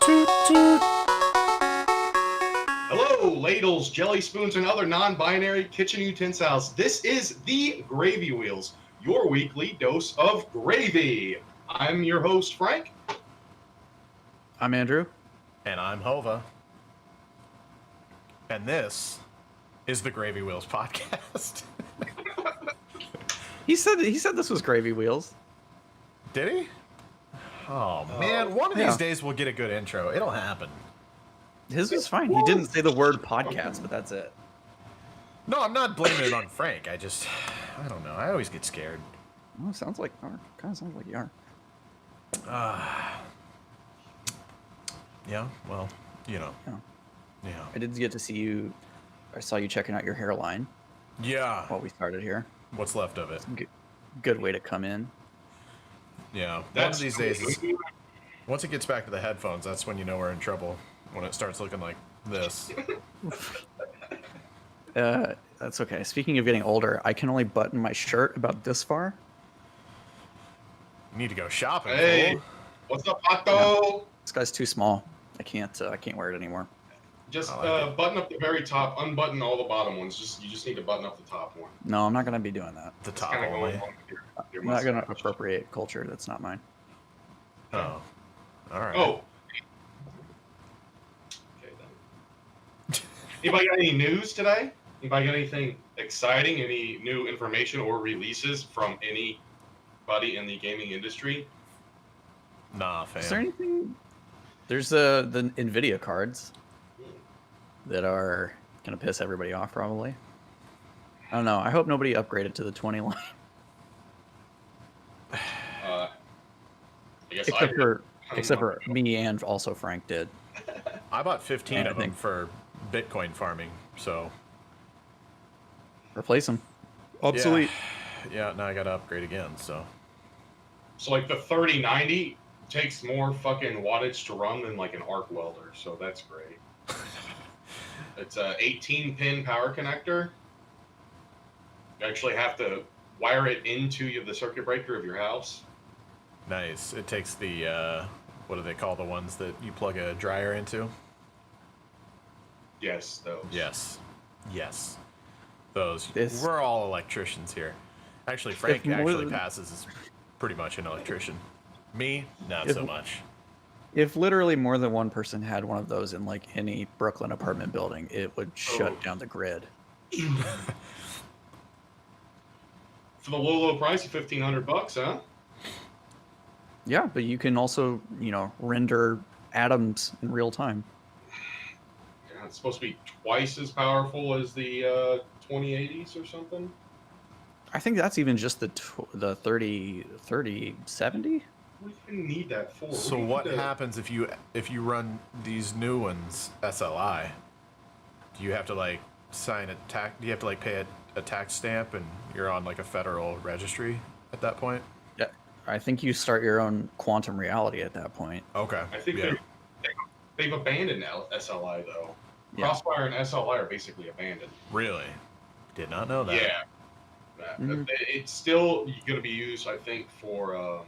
Toot toot. Hello, ladles, jelly spoons, and other non-binary kitchen utensils. This is the Gravy Wheels, your weekly dose of gravy. I'm your host, Frank. I'm Andrew. And I'm Hova. And this is the Gravy Wheels podcast. He said this was Gravy Wheels. Did he? Oh, man. One of these days we'll get a good intro. It'll happen. His was fine. He didn't say the word podcast, but that's it. No, I'm not blaming it on Frank. I don't know. I always get scared. Oh, sounds like you are. Kind of sounds like you are. Yeah, well, you know. Yeah. Yeah. I did get to see you. I saw you checking out your hairline Yeah. while we started here. What's left of it? Good way to come in. Yeah. One That's of these days, once it gets back to the headphones, that's when you know we're in trouble. When it starts looking like this. That's okay. Speaking of getting older, I can only button my shirt about this far. You need to go shopping. Hey, fool. what's up, Otto? This guy's too small. I can't wear it anymore. Just I like it. button up the very top, unbutton all the bottom ones. You just need to button up the top one. No, I'm not gonna be doing that. The It's top kind of only. going along with your I'm not gonna mustache. appropriate culture that's not mine. Oh. All right. Oh. Okay then. Anybody got any news today? Anybody got anything exciting? Any new information or releases from anybody in the gaming industry? Nah, fam. Is there anything? There's the Nvidia cards that are gonna piss everybody off probably. I don't know. I hope nobody upgraded to the 20 line. I guess Except for me and also Frank did. I bought 15 And I of them think- for Bitcoin farming, so Replace them. yeah, now I gotta upgrade again, so So like the 3090 takes more fucking wattage to run than like an arc welder, so that's great. It's a 18-pin power connector. You actually have to wire it into the circuit breaker of your house. nice. It takes the what do they call the ones that you plug a dryer into? Yes, those. Yes. Those. This- We're all electricians here. Actually, Frank If more actually than- passes as pretty much an electrician. Me, not If- so much. If literally more than one person had one of those in like any Brooklyn apartment building, it would shut down the grid. For the low price of $1,500, huh? Yeah, but you can also, render atoms in real time. Yeah, it's supposed to be twice as powerful as the 2080s or something. I think that's even just the 3070. What do you even need that for? So do you what need to- happens if you run these new ones SLI? Do you have to like sign a tax? Do you have to like pay a tax stamp and you're on like a federal registry at that point? Yeah, I think you start your own quantum reality at that point. Okay. I think yeah. they've abandoned SLI though. Yeah. Crossfire and SLI are basically abandoned. Really? Did not know that. Yeah. Mhm. It's still going to be used, I think, for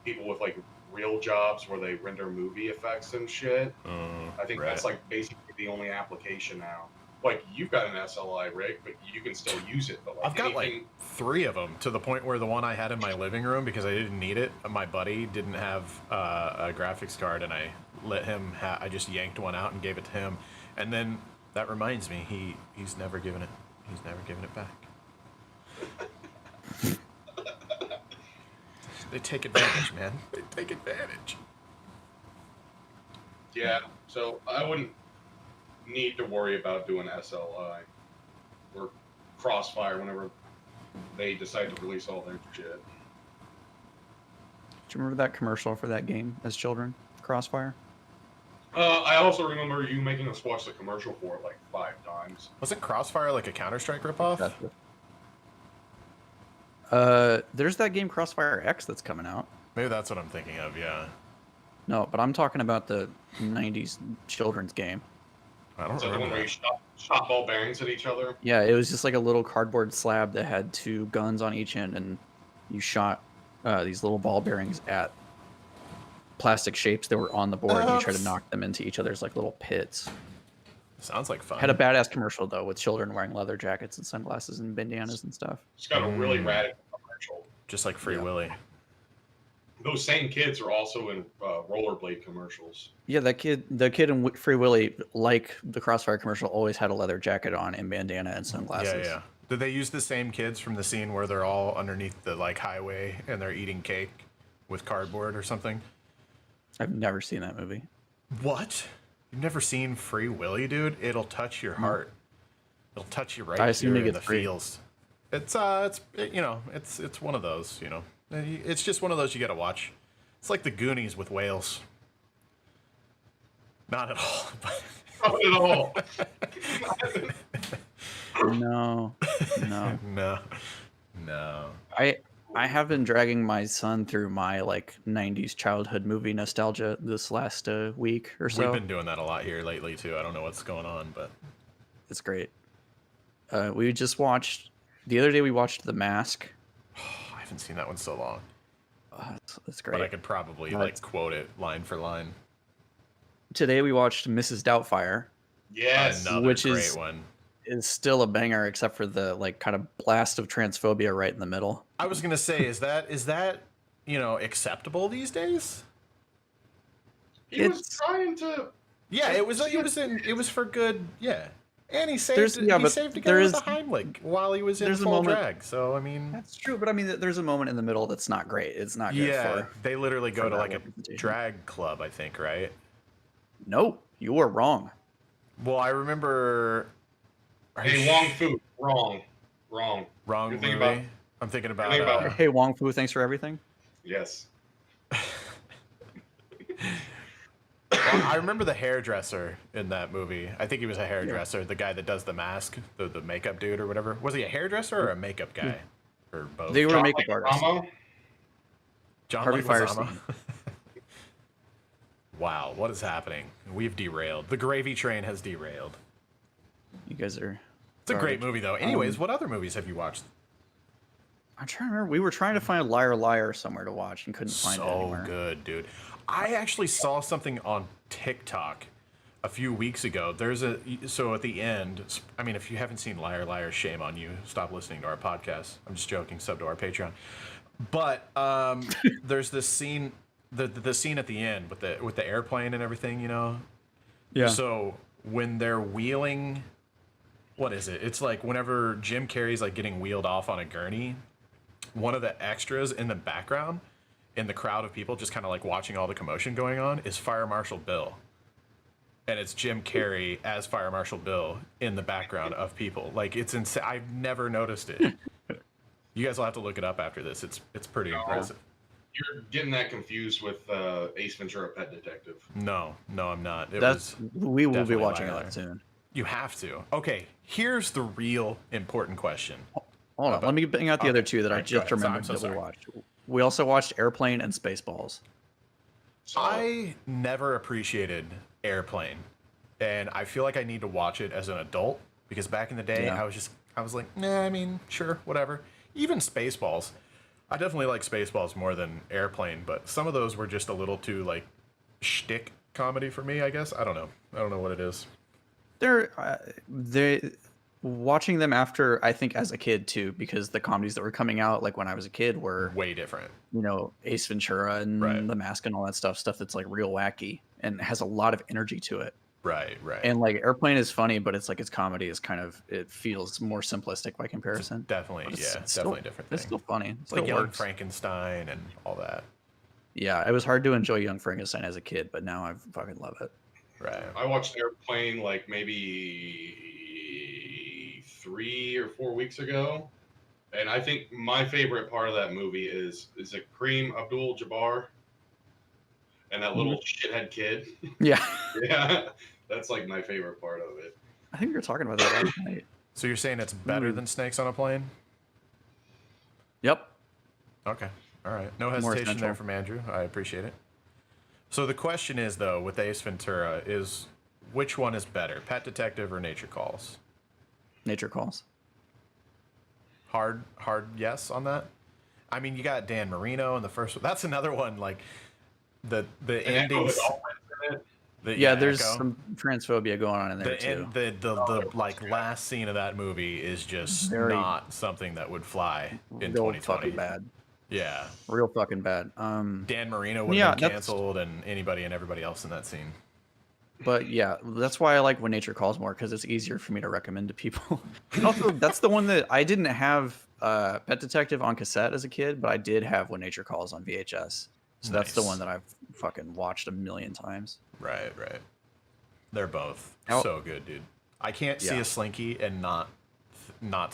people with like real jobs where they render movie effects and shit. I think right. that's like basically the only application now. Like you've got an SLI rig, but you can still use it. But like I've got anything, like 3 of them to the point where the one I had in my living room because I didn't need it. My buddy didn't have a graphics card, and I let him. I just yanked one out and gave it to him. And then that reminds me, he's never given it. He's never given it back. They take advantage, man. They take advantage. yeah. So I wouldn't need to worry about doing SLI or Crossfire whenever they decide to release all their shit. Do you remember that commercial for that game as children? Crossfire? I also remember you making us watch the commercial for it like 5 times. Wasn't Crossfire like a Counter-Strike ripoff? There's that game Crossfire X that's coming out. Maybe that's what I'm thinking of, yeah. No, but I'm talking about the 90s children's game. I don't Is that the one remember where you that. shot ball bearings at each other? Yeah, it was just like a little cardboard slab that had 2 guns on each end, and you shot these little ball bearings at plastic shapes that were on the board, and you try to Oops. knock them into each other's like little pits. Sounds like fun. Had a badass commercial though, with children wearing leather jackets and sunglasses and bandanas and stuff. It's got a really radical commercial. Just like Free Willy. Those same kids are also in rollerblade commercials. Yeah, the kid in Free Willy, like the Crossfire commercial, always had a leather jacket on and bandana and sunglasses. Yeah. Did they use the same kids from the scene where they're all underneath the like highway and they're eating cake with cardboard or something? I've never seen that movie. What? You've never seen Free Willy, dude? It'll touch your heart. It'll touch you right I assume here it in the gets free. feels. It's one of those, you know. It's just one of those you got to watch. It's like the Goonies with whales. Not at all. Not at all. No. No. I have been dragging my son through my like 90s childhood movie nostalgia this last week or so. We've been doing that a lot here lately too. I don't know what's going on, but It's great. We just watched the other day. We watched The Mask. I haven't seen that one so long. It's great. But I could probably like quote it line for line. Today we watched Mrs. Doubtfire. Yes. Another Which great is- one. Is still a banger, except for the like kind of blast of transphobia right in the middle. I was gonna say, is that acceptable these days? He was trying to. Yeah, it was for good. Yeah, and he saved There's- yeah, he but saved a guy there with is- a Heimlich while he was in there's a full moment- drag. So I mean, That's true, but I mean, there's a moment in the middle that's not great. It's not good yeah, for. they literally go for to that like a representation. drag club, I think, right? No, you are wrong. Well, I remember. Hey, Wong Fu, wrong. Wrong You're movie. thinking about- I'm thinking about. thinking about- Hey, Wong Fu, thanks for everything. Yes. I remember the hairdresser in that movie. I think he was a hairdresser, the guy that does the mask, the makeup dude or whatever. Was he a hairdresser or a makeup guy? Or both? They were John makeup artists. Leguizamo? John Harvey Leguizamo? Firestein. Wow, what is happening? We've derailed. The gravy train has derailed. You guys are. It's a great garbage. movie, though. Anyways, what other movies have you watched? I'm trying to remember. We were trying to find Liar Liar somewhere to watch and couldn't find it So anywhere. good, dude. I actually saw something on TikTok a few weeks ago. So at the end, I mean, if you haven't seen Liar Liar, shame on you. Stop listening to our podcast. I'm just joking. Sub to our Patreon. But there's this scene, the scene at the end with the airplane and everything, you know. Yeah. So when they're wheeling, what is it? It's like whenever Jim Carrey's like getting wheeled off on a gurney, one of the extras in the background, in the crowd of people just kind of like watching all the commotion going on, is Fire Marshal Bill. And it's Jim Carrey as Fire Marshal Bill in the background of people. Like, it's insane. I've never noticed it. You guys will have to look it up after this. It's pretty impressive. You're getting that confused with Ace Ventura: Pet Detective. No, I'm not. We will be definitely watching Liar Liar. that soon. You have to. Okay, here's the real important question. Hold on, let me bring out the other two that I Alright, just go ahead. remembered I'm so that we sorry. watched. We also watched Airplane and Spaceballs. So, I never appreciated Airplane, and I feel like I need to watch it as an adult because back in the day, Yeah. I was like, nah, I mean, sure, whatever. Even Spaceballs, I definitely like Spaceballs more than Airplane, but some of those were just a little too like shtick comedy for me. I guess I don't know what it is. They watching them after, I think, as a kid too, because the comedies that were coming out like when I was a kid were, Way different. you know, Ace Ventura and Right. The Mask and all that stuff that's like real wacky and has a lot of energy to it. Right. And like Airplane is funny, but it's like its comedy is kind of, it feels more simplistic by comparison. Definitely, But yeah, it's definitely still, a different It's thing. still funny. It It's like still Young works. Frankenstein and all that. Yeah, it was hard to enjoy Young Frankenstein as a kid, but now I fucking love it. Right. I watched Airplane like maybe 3 or 4 weeks ago, and I think my favorite part of that movie is it Kareem Abdul-Jabbar and that little shithead kid. Yeah, Yeah, that's like my favorite part of it. I think we were talking about that last night. So you're saying it's better Mm. than Snakes on a Plane? Yep. Okay. All right. No More hesitation essential. there from Andrew. I appreciate it. So the question is, though, with Ace Ventura, is which one is better, Pet Detective or Nature Calls? Nature Calls. Hard yes on that? I mean, you got Dan Marino in the first one. That's another one, like, The And Echo the endings. Dolphin's in it. Yeah, there's Echo. some transphobia going on in there too. The like last scene of that movie is just Very not something that would fly in real 2020. fucking bad. Yeah. Real fucking bad. Dan Marino would Yeah, have been that's canceled, and anybody and everybody else in that scene. but yeah, that's why I like When Nature Calls more because it's easier for me to recommend to people. And also, that's the one that I didn't have Pet Detective on cassette as a kid, but I did have When Nature Calls on VHS. So that's the Nice. one that I've fucking watched a million times. Right. They're both How- so good, dude. I can't see Yeah. a Slinky and not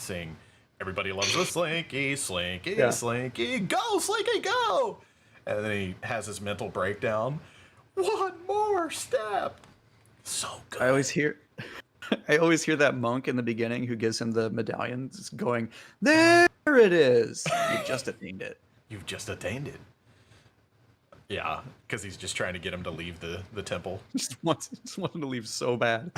sing. Everybody loves a Slinky, Slinky, Yeah. Slinky, go Slinky, go! And then he has his mental breakdown. One more step. So good. I always hear that monk in the beginning who gives him the medallion just going, "There it is. You just attained it." You've just attained it. Yeah, because he's just trying to get him to leave the temple. Just wants him to leave so bad.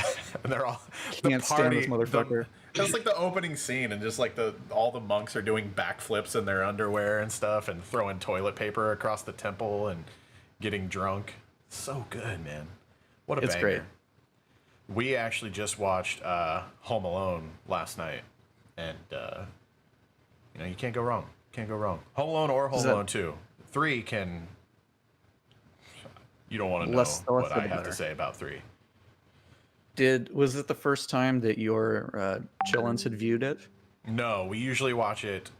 And they're all Can't stand this motherfucker. That's like the opening scene, and just like all the monks are doing backflips in their underwear and stuff, and throwing toilet paper across the temple and getting drunk. So good, man. What a It's banger. great. We actually just watched Home Alone last night, and you can't go wrong. Can't go wrong. Home Alone or Home Alone 2. 3 can. You don't want to know what I have to say about 3. Was it the first time that your chillins had viewed it? No, we usually watch it.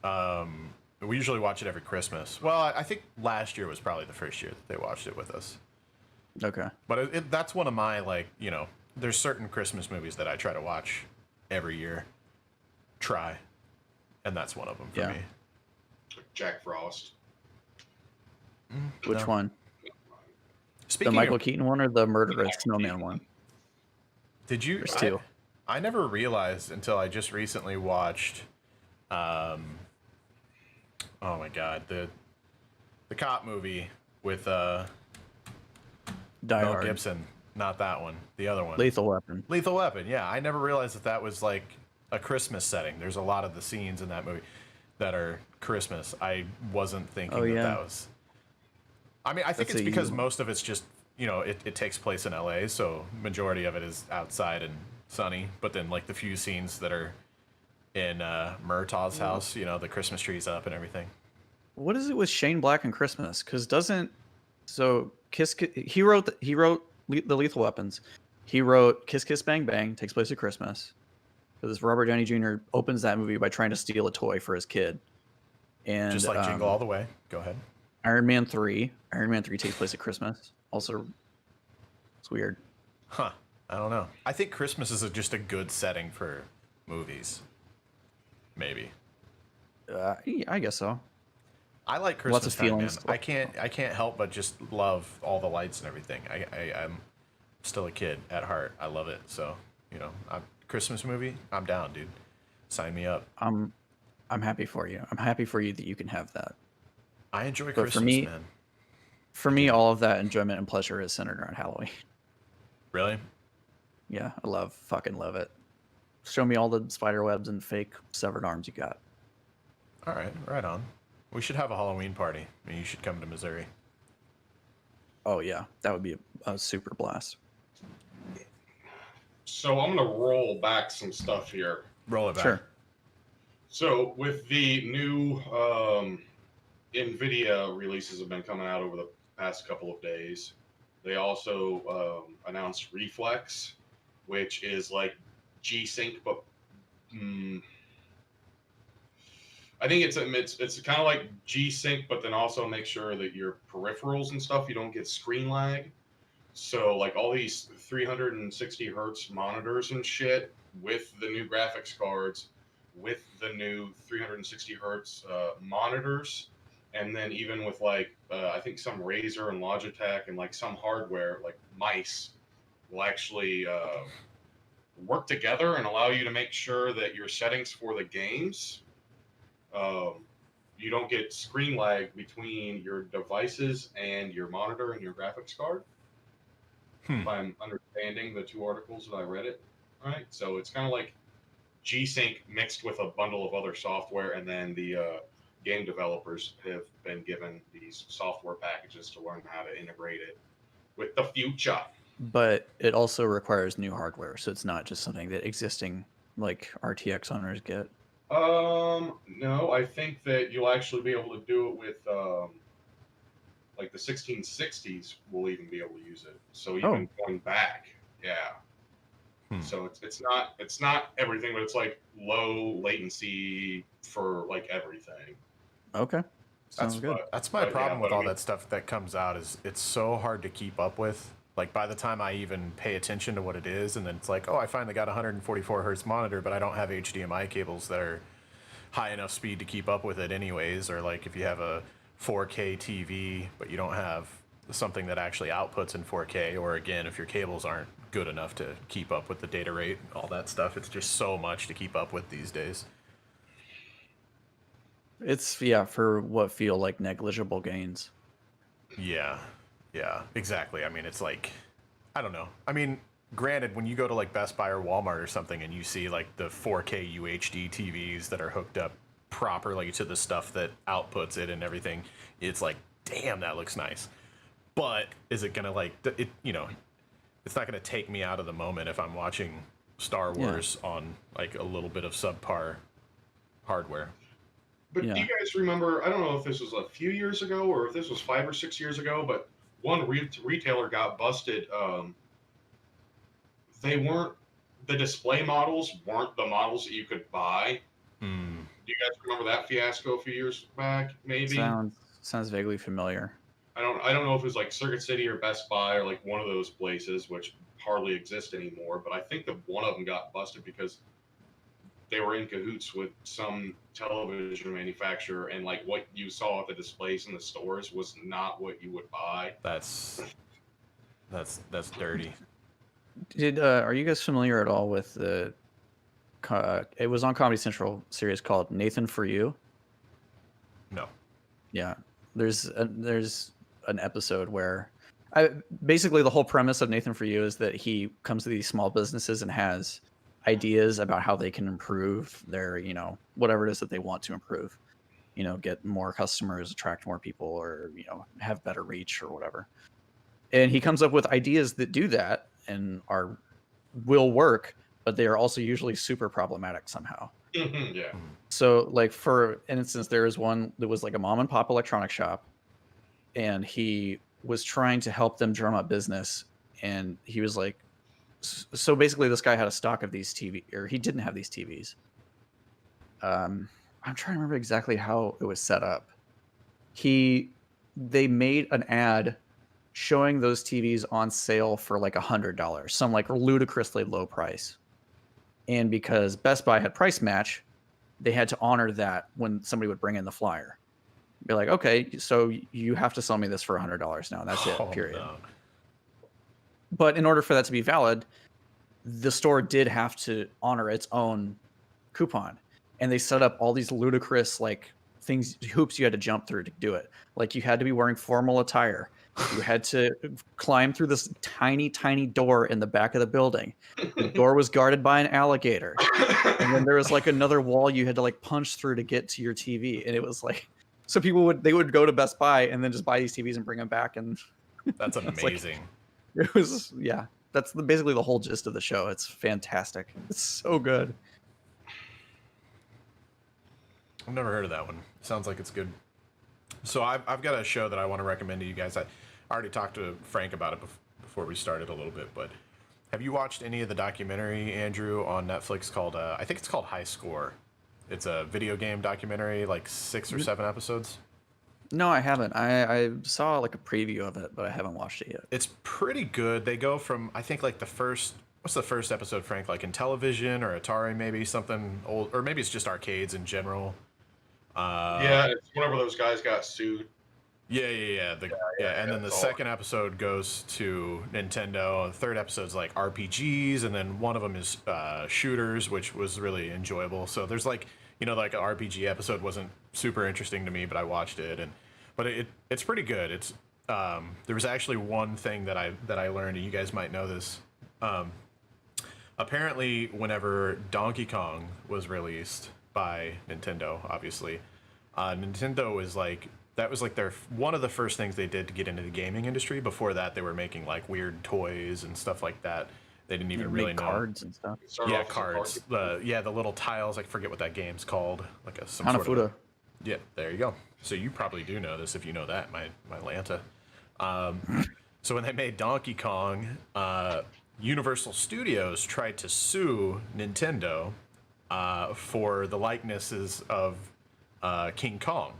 We usually watch it every Christmas. Well, I think last year was probably the first year that they watched it with us. Okay. But that's one of my there's certain Christmas movies that I try to watch every year. And that's one of them for me. Jack Frost. Which No. one? Speaking The Michael of, Keaton one or the Murderous Snowman one? did you? There's two. I never realized until I just recently watched. Oh my God, the cop movie with Die Mel Hard. Gibson. Not that one. The other one. Lethal Weapon. Lethal Weapon. Yeah, I never realized that was like a Christmas setting. There's a lot of the scenes in that movie that are Christmas. I wasn't thinking that was. I mean, I think That's it's because you- most of it's just it takes place in LA, so majority of it is outside and sunny. But then like the few scenes that are in Murtaugh's house, the Christmas tree's up and everything. What is it with Shane Black and Christmas? Because he wrote the Lethal Weapons. He wrote Kiss Kiss Bang Bang, takes place at Christmas. Because Robert Downey Jr. opens that movie by trying to steal a toy for his kid. And Just like Jingle All the Way. Go ahead. Iron Man 3 takes place at Christmas. Also, it's weird. Huh. I don't know. I think Christmas is just a good setting for movies. Maybe. I guess so. I like Christmas Lots of time, feelings. man. I can't help but just love all the lights and everything. I'm still a kid at heart. I love it. So, Christmas movie, I'm down, dude. Sign me up. I'm happy for you. I'm happy for you that you can have that. I enjoy But Christmas, for me, man. For me, all of that enjoyment and pleasure is centered around Halloween. Really? Yeah, I fucking love it. Show me all the spider webs and fake severed arms you got. All right, right on. We should have a Halloween party. I mean, you should come to Missouri. Oh yeah, that would be a super blast. So I'm gonna roll back some stuff here. Roll it back. Sure. So with the new NVIDIA releases have been coming out over the past couple of days. They also announced Reflex, which is like G-Sync, but I think it's kind of like G-Sync, but then also make sure that your peripherals and stuff, you don't get screen lag. So like all these 360 hertz monitors and shit with the new graphics cards, with the new 360 hertz monitors, and then even with like I think some Razer and Logitech and like some hardware like mice will actually work together and allow you to make sure that your settings for the games you don't get screen lag between your devices and your monitor and your graphics card. If I'm understanding the two articles that I read it right, so it's kind of like G-Sync mixed with a bundle of other software, and then the game developers have been given these software packages to learn how to integrate it with the future. But it also requires new hardware, so it's not just something that existing like RTX owners get. No, I think that you'll actually be able to do it with like the 1660s. Will even be able to use it. So even going back, yeah. So it's not everything, but it's like low latency for like everything. Okay, sounds good. That's my problem with all that stuff that comes out is it's so hard to keep up with. Like by the time I even pay attention to what it is, and then it's like, oh, I finally got a 144 hertz monitor, but I don't have HDMI cables that are high enough speed to keep up with it anyways. Or like if you have a 4K TV, but you don't have something that actually outputs in 4K, or again, if your cables aren't good enough to keep up with the data rate, all that stuff, it's just so much to keep up with these days. It's for what feel like negligible gains. Yeah, exactly. I mean, it's like, I don't know. I mean, granted, when you go to like Best Buy or Walmart or something and you see like the 4K UHD TVs that are hooked up properly to the stuff that outputs it and everything, it's like, damn, that looks nice. But is it gonna like it? You know, it's not gonna take me out of the moment if I'm watching Star Wars on like a little bit of subpar hardware. But do you guys remember? I don't know if this was a few years ago or if this was 5 or 6 years ago, but one retailer got busted. They weren't the display models weren't the models that you could buy. Do you guys remember that fiasco a few years back? Maybe sounds vaguely familiar. I don't know if it was like Circuit City or Best Buy or like one of those places which hardly exist anymore. But I think that one of them got busted because they were in cahoots with some television manufacturer, and like what you saw at the displays in the stores was not what you would buy. That's dirty. Are you guys familiar at all with the? It was on Comedy Central series called Nathan for You. No. Yeah, there's an episode where basically the whole premise of Nathan for You is that he comes to these small businesses and has ideas about how they can improve their, whatever it is that they want to improve, get more customers, attract more people, or, have better reach or whatever. And he comes up with ideas that do that and will work, but they are also usually super problematic somehow. Yeah. So like for instance, there is one that was like a mom and pop electronic shop, and he was trying to help them drum up business. And he was like, so basically this guy had a stock of these TV, or he didn't have these TVs. I'm trying to remember exactly how it was set up. They made an ad showing those TVs on sale for like $100, some like ludicrously low price. And because Best Buy had price match, they had to honor that when somebody would bring in the flyer. Be like, okay, so you have to sell me this for $100 now. That's it, period. No. But in order for that to be valid, the store did have to honor its own coupon. And they set up all these ludicrous like hoops you had to jump through to do it. Like you had to be wearing formal attire. You had to climb through this tiny, tiny door in the back of the building. The door was guarded by an alligator. And then there was like another wall you had to like punch through to get to your TV. And it was like, so people would go to Best Buy and then just buy these TVs and bring them back. And that's amazing. It was, that's basically the whole gist of the show. It's fantastic. It's so good. I've never heard of that one. Sounds like it's good. So I've got a show that I want to recommend to you guys. I already talked to Frank about it before we started a little bit, but have you watched any of the documentary, Andrew, on Netflix called, I think it's called High Score. It's a video game documentary, like 6 or 7 episodes. No, I haven't. I saw like a preview of it, but I haven't watched it yet. It's pretty good. They go from, I think like what's the first episode, Frank? Like Intellivision or Atari, maybe something old, or maybe it's just arcades in general. Yeah, it's whenever those guys got sued. Yeah. And then the second episode goes to Nintendo. The third episode's like RPGs, and then one of them is shooters, which was really enjoyable. So there's like, like an RPG episode wasn't super interesting to me, but I watched it, but it's pretty good. It's there was actually one thing that I learned, and you guys might know this. Apparently, whenever Donkey Kong was released by Nintendo, obviously, Nintendo was like that was like their one of the first things they did to get into the gaming industry. Before that, they were making like weird toys and stuff like that. They didn't even really Make know. cards and stuff. It started Yeah, off as a card cards. game. The little tiles. I forget what that game's called. Like some Hanafuda. sort of. Yeah, there you go. So you probably do know this if you know that, my Lanta. So when they made Donkey Kong, Universal Studios tried to sue Nintendo for the likenesses of King Kong.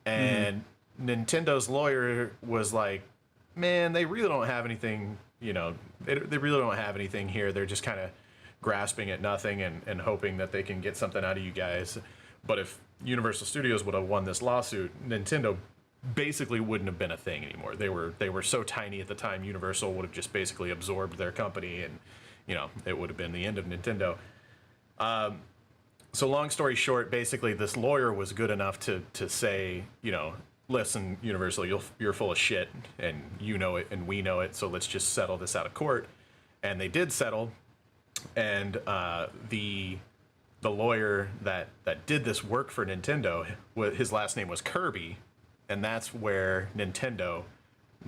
And Nintendo's lawyer was like, man, they really don't have anything, they really don't have anything here. They're just kind of grasping at nothing and hoping that they can get something out of you guys. But if Universal Studios would have won this lawsuit, Nintendo basically wouldn't have been a thing anymore. They were so tiny at the time, Universal would have just basically absorbed their company, and it would have been the end of Nintendo. So long story short, basically this lawyer was good enough to say, listen, Universal, you're full of shit, and you know it, and we know it, so let's just settle this out of court. And they did settle, and the lawyer that did this work for Nintendo, his last name was Kirby, and that's where Nintendo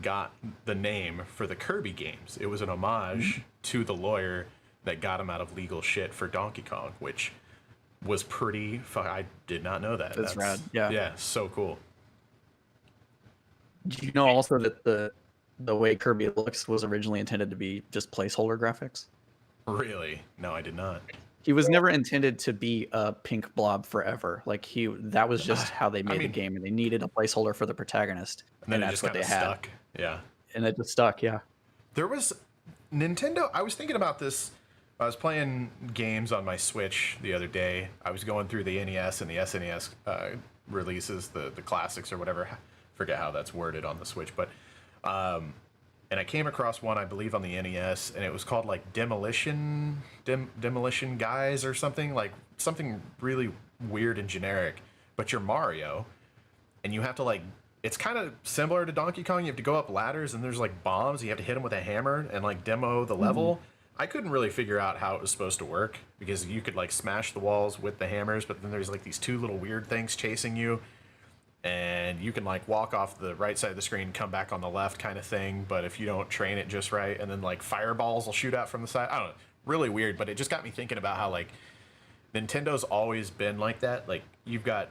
got the name for the Kirby games. It was an homage to the lawyer that got him out of legal shit for Donkey Kong, which was pretty. I did not know that. That's rad. Yeah. Yeah, so cool. Do you know also that the way Kirby looks was originally intended to be just placeholder graphics? Really? No, I did not. He was never intended to be a pink blob forever. Like that was just how they made the game, and they needed a placeholder for the protagonist, and that's what they had. Stuck. Yeah. And it just stuck. Yeah. There was Nintendo. I was thinking about this. I was playing games on my Switch the other day. I was going through the NES and the SNES releases, the classics or whatever. Forget how that's worded on the Switch, but and I came across one, I believe, on the NES, and it was called like Demolition Guys or something, like something really weird and generic. But you're Mario, and you have to it's kind of similar to Donkey Kong. You have to go up ladders, and there's like bombs. You have to hit them with a hammer and like demo the level. I couldn't really figure out how it was supposed to work, because you could like smash the walls with the hammers, but then there's like these two little weird things chasing you. And you can like walk off the right side of the screen, come back on the left kind of thing. But if you don't train it just right, and then like fireballs will shoot out from the side. I don't know. Really weird, but it just got me thinking about how like Nintendo's always been like that. Like you've got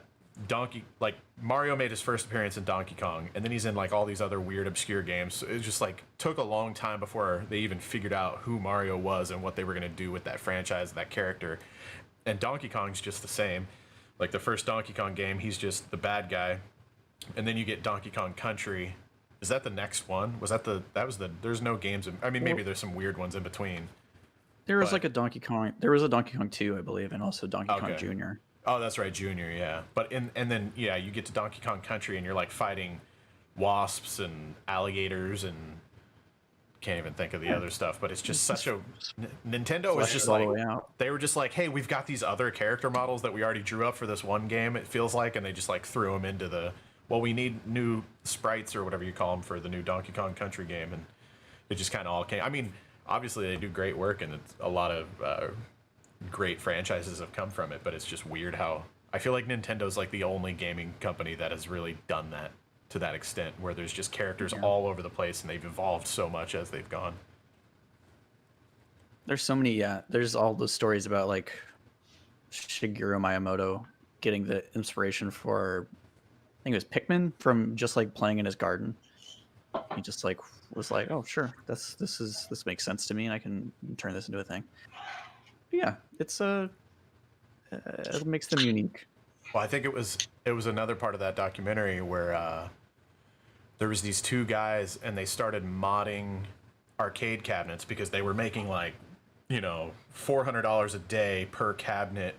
Mario made his first appearance in Donkey Kong, and then he's in like all these other weird obscure games. So it just like took a long time before they even figured out who Mario was and what they were going to do with that franchise, that character. And Donkey Kong's just the same. Like the first Donkey Kong game, he's just the bad guy, and then you get Donkey Kong Country. Is that the next one? There's no games. Maybe there's some weird ones in between. There was like a Donkey Kong. There was a Donkey Kong 2, I believe, and also Donkey Kong Jr. Oh, that's right, Junior. Yeah, but and then you get to Donkey Kong Country, and you're like fighting wasps and alligators and can't even think of the other stuff. But it's just such a Nintendo was just like they were just like, hey, we've got these other character models that we already drew up for this one game. It feels like, and they just like threw them into we need new sprites or whatever you call them for the new Donkey Kong Country game, and it just kind of all came. I mean, obviously they do great work, and it's a lot of great franchises have come from it, but it's just weird how I feel like Nintendo's like the only gaming company that has really done that to that extent, where there's just characters all over the place, and they've evolved so much as they've gone. There's so many, there's all those stories about like Shigeru Miyamoto getting the inspiration for, I think it was Pikmin, from just like playing in his garden. He just like was like, oh sure, this makes sense to me, and I can turn this into a thing. But yeah, it's it makes them unique. Well, I think it was another part of that documentary where there was these two guys, and they started modding arcade cabinets because they were making like, $400 a day per cabinet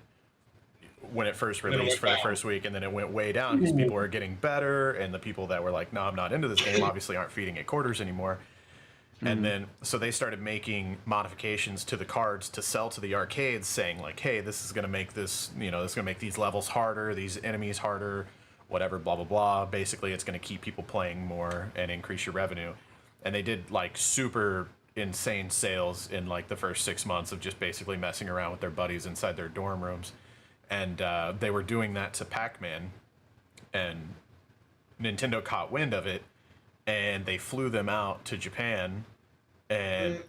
when it first released for the first week, and then it went way down because people were getting better, and the people that were like, no, I'm not into this game, obviously aren't feeding it quarters anymore. And then, so they started making modifications to the cards to sell to the arcades, saying like, hey, this is going to make this, this is going to make these levels harder, these enemies harder, whatever, blah, blah, blah. Basically, it's going to keep people playing more and increase your revenue. And they did like super insane sales in like the first 6 months of just basically messing around with their buddies inside their dorm rooms. And they were doing that to Pac-Man. and Nintendo caught wind of it, and they flew them out to Japan. And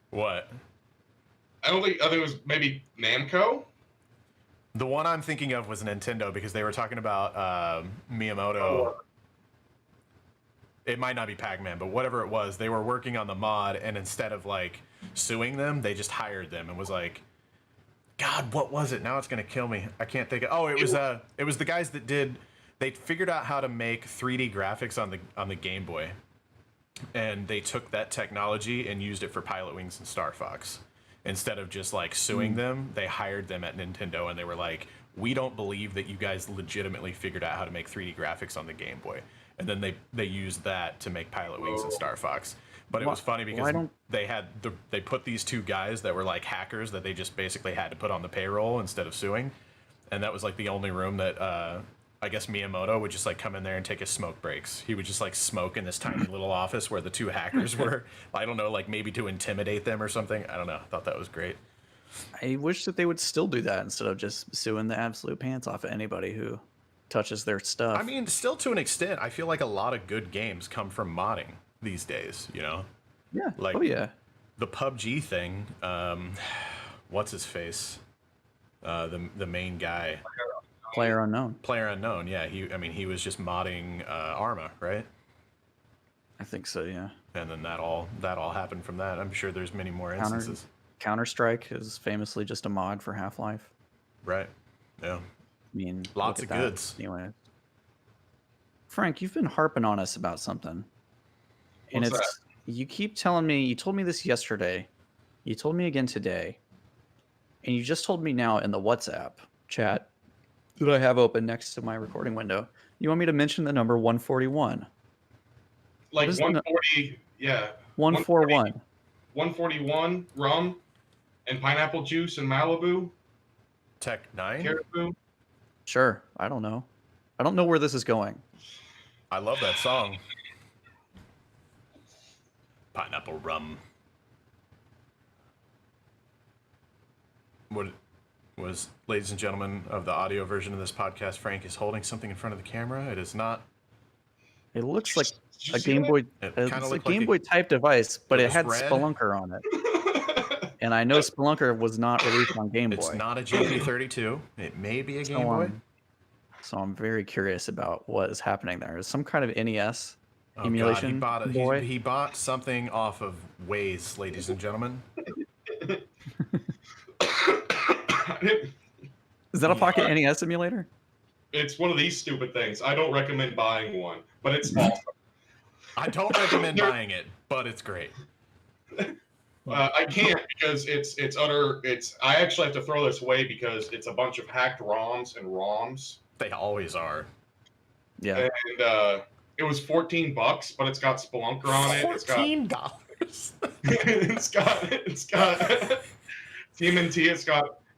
what? I think it was maybe Namco. The one I'm thinking of was Nintendo because they were talking about Miyamoto. It might not be Pac-Man, but whatever it was, they were working on the mod, and instead of like suing them, they just hired them and was like, God, what was it? Now it's gonna kill me. I can't think of. Oh, it was the guys that did. They figured out how to make 3D graphics on the Game Boy, and they took that technology and used it for Pilot Wings and Star Fox. Instead of just like suing them, they hired them at Nintendo, and they were like, "We don't believe that you guys legitimately figured out how to make 3D graphics on the Game Boy." And then they used that to make Pilot Wings and Star Fox. But it was funny because they put these two guys that were like hackers that they just basically had to put on the payroll instead of suing, and that was like the only room that I guess Miyamoto would just like come in there and take his smoke breaks. He would just like smoke in this tiny little office where the two hackers were. I don't know, like maybe to intimidate them or something. I don't know. I thought that was great. I wish that they would still do that instead of just suing the absolute pants off of anybody who touches their stuff. I mean, still to an extent, I feel like a lot of good games come from modding these days, you know? Yeah. Like, oh, yeah. The PUBG thing, what's his face? The main guy. Player Unknown. Player Unknown, yeah. He was just modding Arma, right? I think so, yeah. And then that all happened from that. I'm sure there's many more instances. Counter-Strike is famously just a mod for Half-Life. Right. Yeah. I mean, lots of goods. Anyway, Frank, you've been harping on us about something, and What's that? You keep telling me. You told me this yesterday. You told me again today, and you just told me now in the WhatsApp chat that I have open next to my recording window. You want me to mention the number 141? Like 140, yeah. 141. 141 rum and pineapple juice and Malibu. Tech 9? Caribou. Sure. I don't know. I don't know where this is going. I love that song. Pineapple rum. What was, ladies and gentlemen of the audio version of this podcast, Frank is holding something in front of the camera. It is not. It looks like a Game Boy. It's a Game Boy type device, but it had red. Spelunker on it. And I know Spelunker was not released on Game Boy. It's not a JP32. It may be a Game Boy. So I'm very curious about what is happening there. Is some kind of NES emulation? God, he bought something off of Waze, ladies and gentlemen. Is that a Pocket NES emulator? It's one of these stupid things. I don't recommend buying one, but it's awesome. I don't recommend buying it, but it's great. I can't because it's utter. I actually have to throw this away because it's a bunch of hacked ROMs and ROMs. They always are. Yeah. And it was $14, but it's got Spelunker on it. $14. It's got TMNT.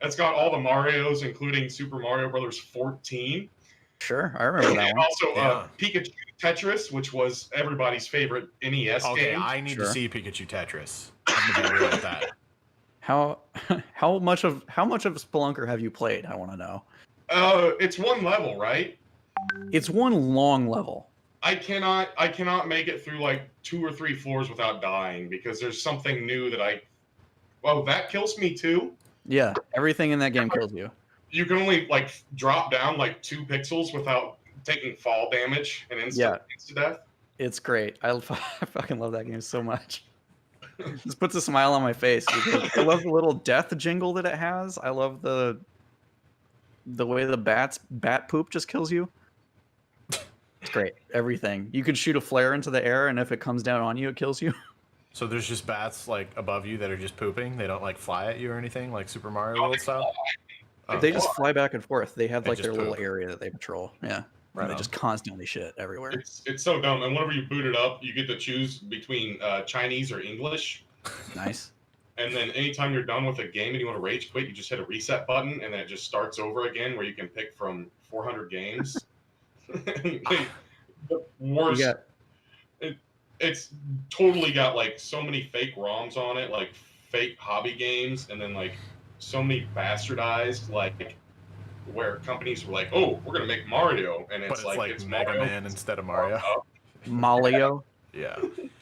It's got all the Marios, including Super Mario Brothers 14. Sure, I remember that And one. also Pikachu Tetris, which was everybody's favorite NES game. Okay, I need to see Pikachu Tetris. I'm gonna be real with that. How much of Spelunker have you played? I want to know. It's one level, right? It's one long level. I cannot make it through like 2 or 3 floors without dying because there's something new that that kills me too. Yeah, everything in that game kills you. You can only like drop down like 2 pixels without taking fall damage and instant death. It's great. I fucking love that game so much. Just puts a smile on my face because I love the little death jingle that it has. I love the way the bat poop just kills you. It's great. Everything. You can shoot a flare into the air, and if it comes down on you, it kills you. So there's just bats like above you that are just pooping. They don't like fly at you or anything like Super Mario World style. They just fly back and forth. They have like their little poop. area that they patrol. Yeah. Right. They just constantly shit everywhere. It's so dumb. And whenever you boot it up, you get to choose between Chinese or English. Nice. And then anytime you're done with a game and you want to rage quit, you just hit a reset button, and then it just starts over again, where you can pick from 400 games. The worst. It's totally got like so many fake ROMs on it, like fake hobby games, and then like so many bastardized like where companies were like, "Oh, we're gonna make Mario," and But it's it's like it's Mega Mario Man instead of Mario. Malio. Yeah.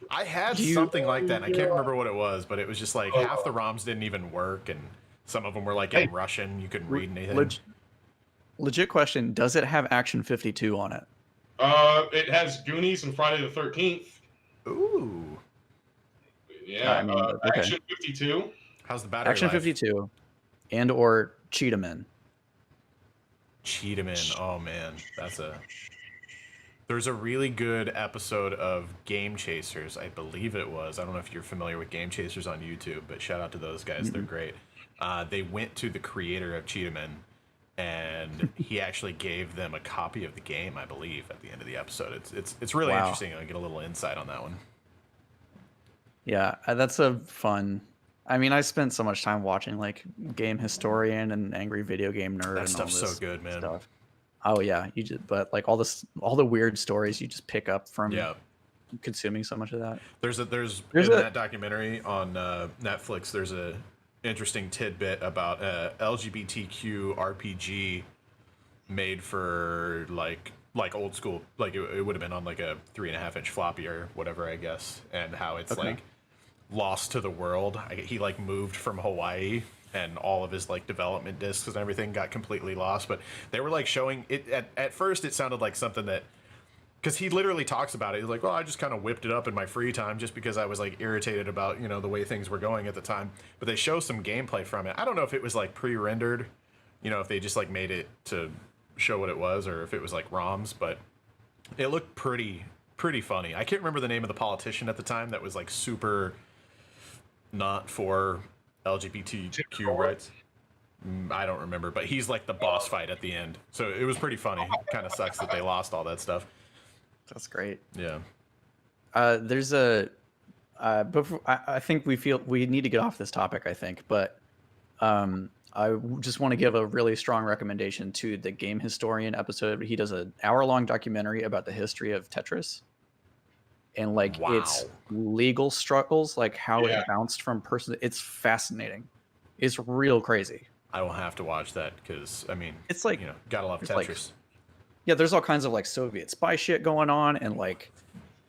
I had Do you- something like that, and I can't remember what it was, but it was just like half the ROMs didn't even work, and some of them were like in Hey. Russian. You couldn't read anything. Legit question: does it have Action 52 on it? It has Goonies and Friday the 13th. Ooh. Yeah, I mean, okay. Action 52. How's the battery Action life? 52, and or Cheetahman. Cheetahman. Oh man, There's a really good episode of Game Chasers, I believe it was. I don't know if you're familiar with Game Chasers on YouTube, but shout out to those guys. They're great. They went to the creator of Cheetahman, and he actually gave them a copy of the game, I believe, at the end of the episode. It's really Wow. interesting. I get a little insight on that one. Yeah, that's a fun. I mean, I spent so much time watching like Game Historian and Angry Video Game Nerd. That and stuff's all so this good, man. Stuff. Oh yeah, but like all the weird stories you just pick up from consuming so much of that. There's in that documentary on Netflix. There's a interesting tidbit about LGBTQ RPG made for like old school, like it would have been on like a 3.5-inch floppy or whatever, I guess, and how it's like lost to the world. He like moved from Hawaii, and all of his like development discs and everything got completely lost. But they were like showing it at first. It sounded like something that, because he literally talks about it. He's like, well, I just kind of whipped it up in my free time just because I was like irritated about, you know, the way things were going at the time. But they show some gameplay from it. I don't know if it was like pre-rendered, you know, if they just like made it to show what it was, or if it was like ROMs, but it looked pretty funny. I can't remember the name of the politician at the time that was like super not for LGBTQ rights. I don't remember, but he's like the boss fight at the end. So it was pretty funny. Kind of sucks that they lost all that stuff. That's great. Yeah. There's a before, I think we need to get off this topic, I think, but I just want to give a really strong recommendation to the Game Historian episode. He does an hour-long documentary about the history of Tetris and like its legal struggles, like how it bounced from person. It's fascinating. It's real crazy. I will have to watch that because, I mean, it's like, you know, gotta love Tetris. Like, yeah, there's all kinds of like Soviet spy shit going on, and like,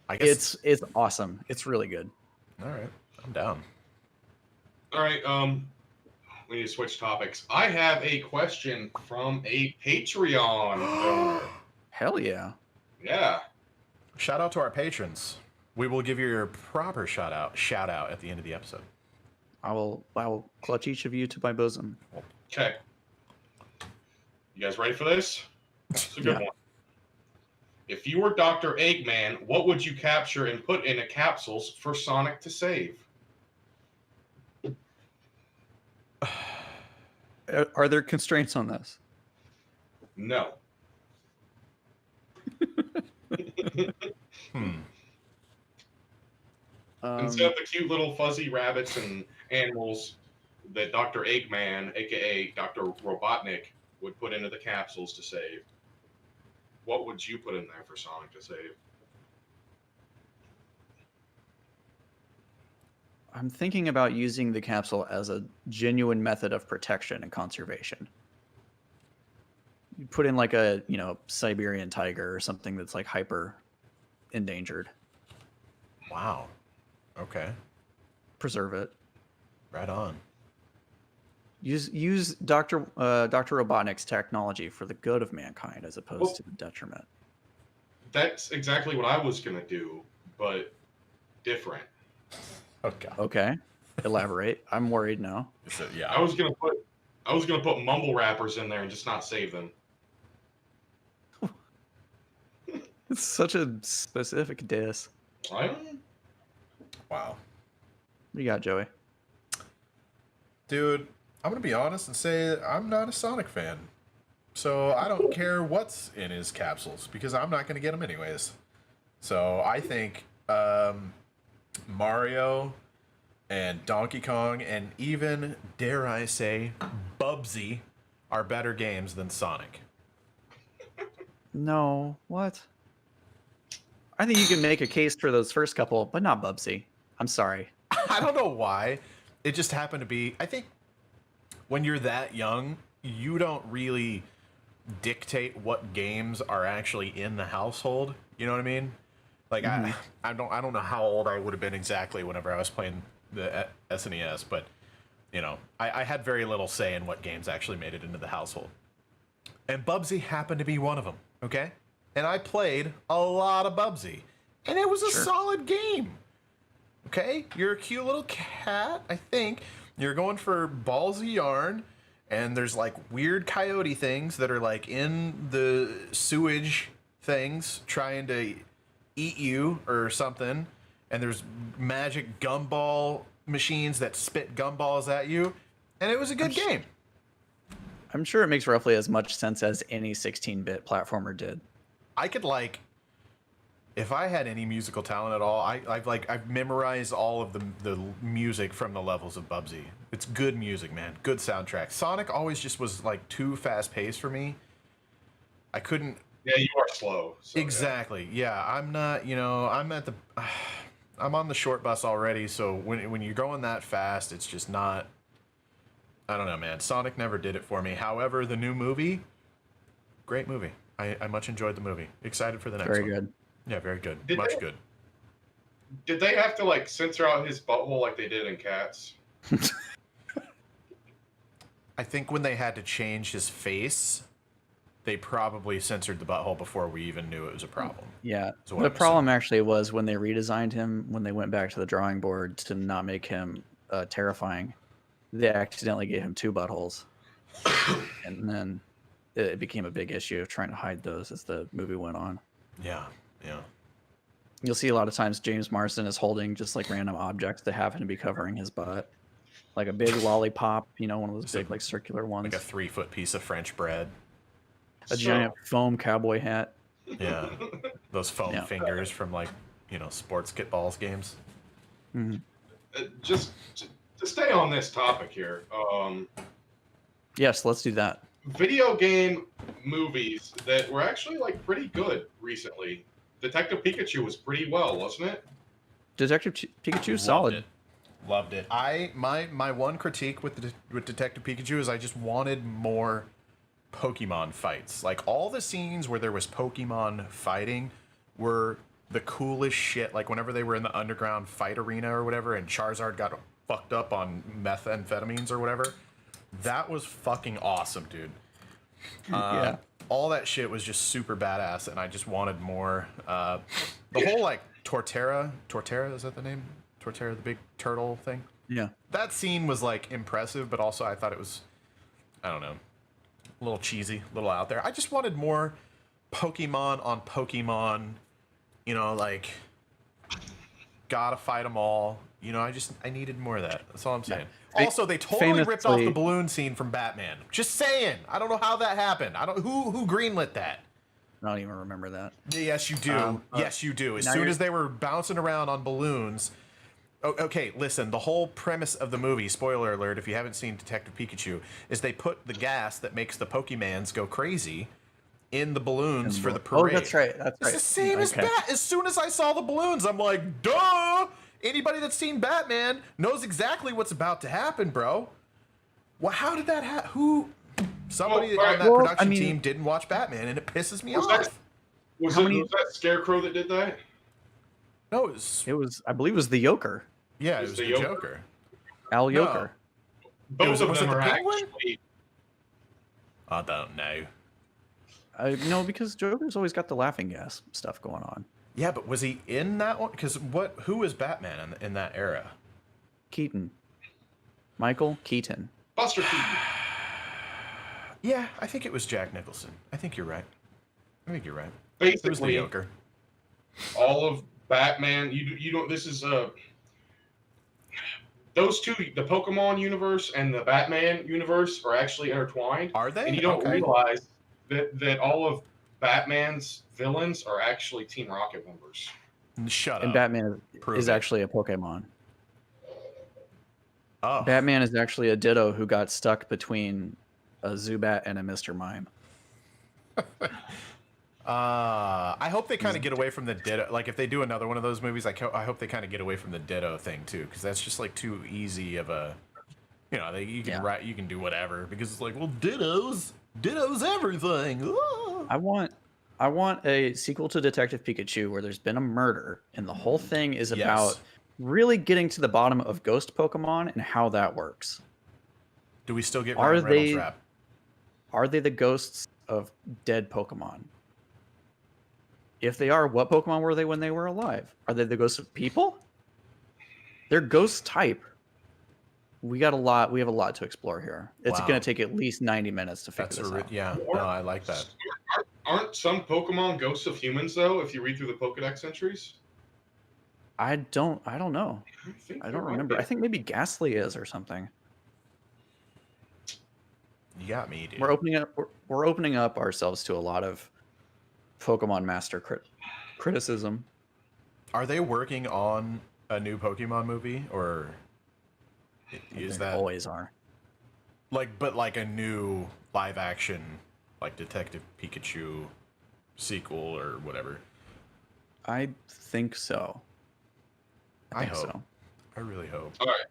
I guess it's awesome. It's really good. All right, I'm down. All right, we need to switch topics. I have a question from a Patreon donor. Hell yeah. Yeah. Shout out to our patrons. We will give you your proper shout out at the end of the episode. I will clutch each of you to my bosom. Okay. You guys ready for this? It's a good one. If you were Dr. Eggman, what would you capture and put in the capsules for Sonic to save? Are there constraints on this? No. Instead of the cute little fuzzy rabbits and animals that Dr. Eggman, aka Dr. Robotnik, would put into the capsules to save, what would you put in there for Sonic to save? I'm thinking about using the capsule as a genuine method of protection and conservation. You put in like a, you know, Siberian tiger or something that's like hyper endangered. Wow. Okay. Preserve it. Right on. Use Dr. Robotnik's technology for the good of mankind as opposed to the detriment. That's exactly what I was gonna do, but different. Okay. Okay. Elaborate. I'm worried now. So, yeah. I was gonna put mumble wrappers in there and just not save them. It's such a specific diss. Wow. What you got, Joey? Dude, I'm going to be honest and say that I'm not a Sonic fan. So I don't care what's in his capsules because I'm not going to get them anyways. So I think Mario and Donkey Kong and even, dare I say, Bubsy are better games than Sonic. No. What? I think you can make a case for those first couple, but not Bubsy. I'm sorry. I don't know why. It just happened to be, I think when you're that young, you don't really dictate what games are actually in the household. You know what I mean? Like I don't know how old I would have been exactly whenever I was playing the SNES, but you know, I had very little say in what games actually made it into the household. And Bubsy happened to be one of them, okay? And I played a lot of Bubsy. And it was a solid game. Okay? You're a cute little cat, I think. You're going for balls of yarn, and there's like weird coyote things that are like in the sewage things trying to eat you or something. And there's magic gumball machines that spit gumballs at you. And it was a good game. I'm sure it makes roughly as much sense as any 16-bit platformer did. I could like, if I had any musical talent at all, I've memorized all of the music from the levels of Bubsy. It's good music, man. Good soundtrack. Sonic always just was like too fast paced for me. I couldn't. Yeah, you are slow. So, exactly. Yeah, I'm not. You know, I'm at the. I'm on the short bus already, so when you're going that fast, it's just not. I don't know, man. Sonic never did it for me. However, the new movie, great movie. I much enjoyed the movie. Excited for the next one. Very good. Yeah, very good. Did Much they- good. Did they have to like censor out his butthole like they did in Cats? I think when they had to change his face, they probably censored the butthole before we even knew it was a problem. Yeah. Is what The I'm problem actually was when they redesigned him, when they went back to the drawing board to not make him terrifying, they accidentally gave him 2 buttholes. And then it became a big issue of trying to hide those as the movie went on. Yeah, yeah. You'll see a lot of times James Marsden is holding just like random objects that happen to be covering his butt. Like a big lollipop, you know, one of those big like circular ones. Like a 3-foot piece of French bread. A giant foam cowboy hat. Yeah. Those foam fingers from like, you know, sports kickballs games. Just to stay on this topic here, Yes, let's do that. video game movies that were actually like pretty good recently. Detective Pikachu was pretty well, wasn't it? Detective Pikachu, solid. Loved it. My one critique with Detective Pikachu is I just wanted more Pokemon fights. Like all the scenes where there was Pokemon fighting were the coolest shit. Like whenever they were in the underground fight arena or whatever, and Charizard got fucked up on methamphetamines or whatever. That was fucking awesome, dude. Yeah. All that shit was just super badass, and I just wanted more. The whole like Torterra, is that the name? Torterra, the big turtle thing. Yeah. That scene was like impressive, but also I thought it was, I don't know, a little cheesy, a little out there. I just wanted more Pokemon on Pokemon. You know, like gotta fight them all. You know, I needed more of that. That's all I'm saying. Also, they totally ripped off the balloon scene from Batman. Just saying. I don't know how that happened. I don't who greenlit that. I don't even remember that. Yes, you do. Yes, you do. As soon as they were bouncing around on balloons. Oh, okay, listen. The whole premise of the movie, spoiler alert, if you haven't seen Detective Pikachu, is they put the gas that makes the Pokemans go crazy in the balloons for the parade. Oh, that's right. That's right. It's the same as Bat. As soon as I saw the balloons, I'm like, duh! Anybody that's seen Batman knows exactly what's about to happen, bro. Well, how did that happen? Who? Somebody on that production team didn't watch Batman, and it pisses me off. Was that Scarecrow that did that? No, it was. I believe it was the Joker. Yeah, it was the Joker. Al Joker. Both of them are actually. I don't know. No, because Joker's always got the laughing gas stuff going on. Yeah, but was he in that one? Because who was Batman in that era? Keaton. Michael Keaton. Buster Keaton. Yeah, I think it was Jack Nicholson. I think you're right. Basically, it was the Joker. All of Batman. You don't. This is those two, the Pokemon universe and the Batman universe, are actually intertwined. Are they? And you don't realize that all of Batman's villains are actually Team Rocket members. Shut up. And Batman is actually a Pokemon. Oh. Batman is actually a Ditto who got stuck between a Zubat and a Mr. Mime. I hope they kind of get away from the Ditto. Like, if they do another one of those movies, I hope they kind of get away from the Ditto thing, too, because that's just, like, too easy of a... You know, you can do whatever, because it's like, well, Dittos... Ditto's everything. Ah. I want a sequel to Detective Pikachu where there's been a murder and the whole thing is Yes. about really getting to the bottom of ghost Pokemon and how that works. Do we still get Are Ryan Reynolds they rap? are they the ghosts of dead Pokemon? If they are, what Pokemon were they when they were alive? Are they the ghosts of people? They're ghost type. We have a lot to explore here. It's Wow. going to take at least 90 minutes to figure That's this out. yeah. No, I like that. Aren't some Pokemon ghosts of humans though? If you read through the Pokedex entries, I don't know. I don't remember. I think maybe Ghastly is or something. You got me, dude. We're opening up ourselves to a lot of Pokemon Master criticism. Are they working on a new Pokemon movie, or is They that always are? but like a new live action, like Detective Pikachu sequel or whatever? I think so. I think hope. so. I really hope. all right.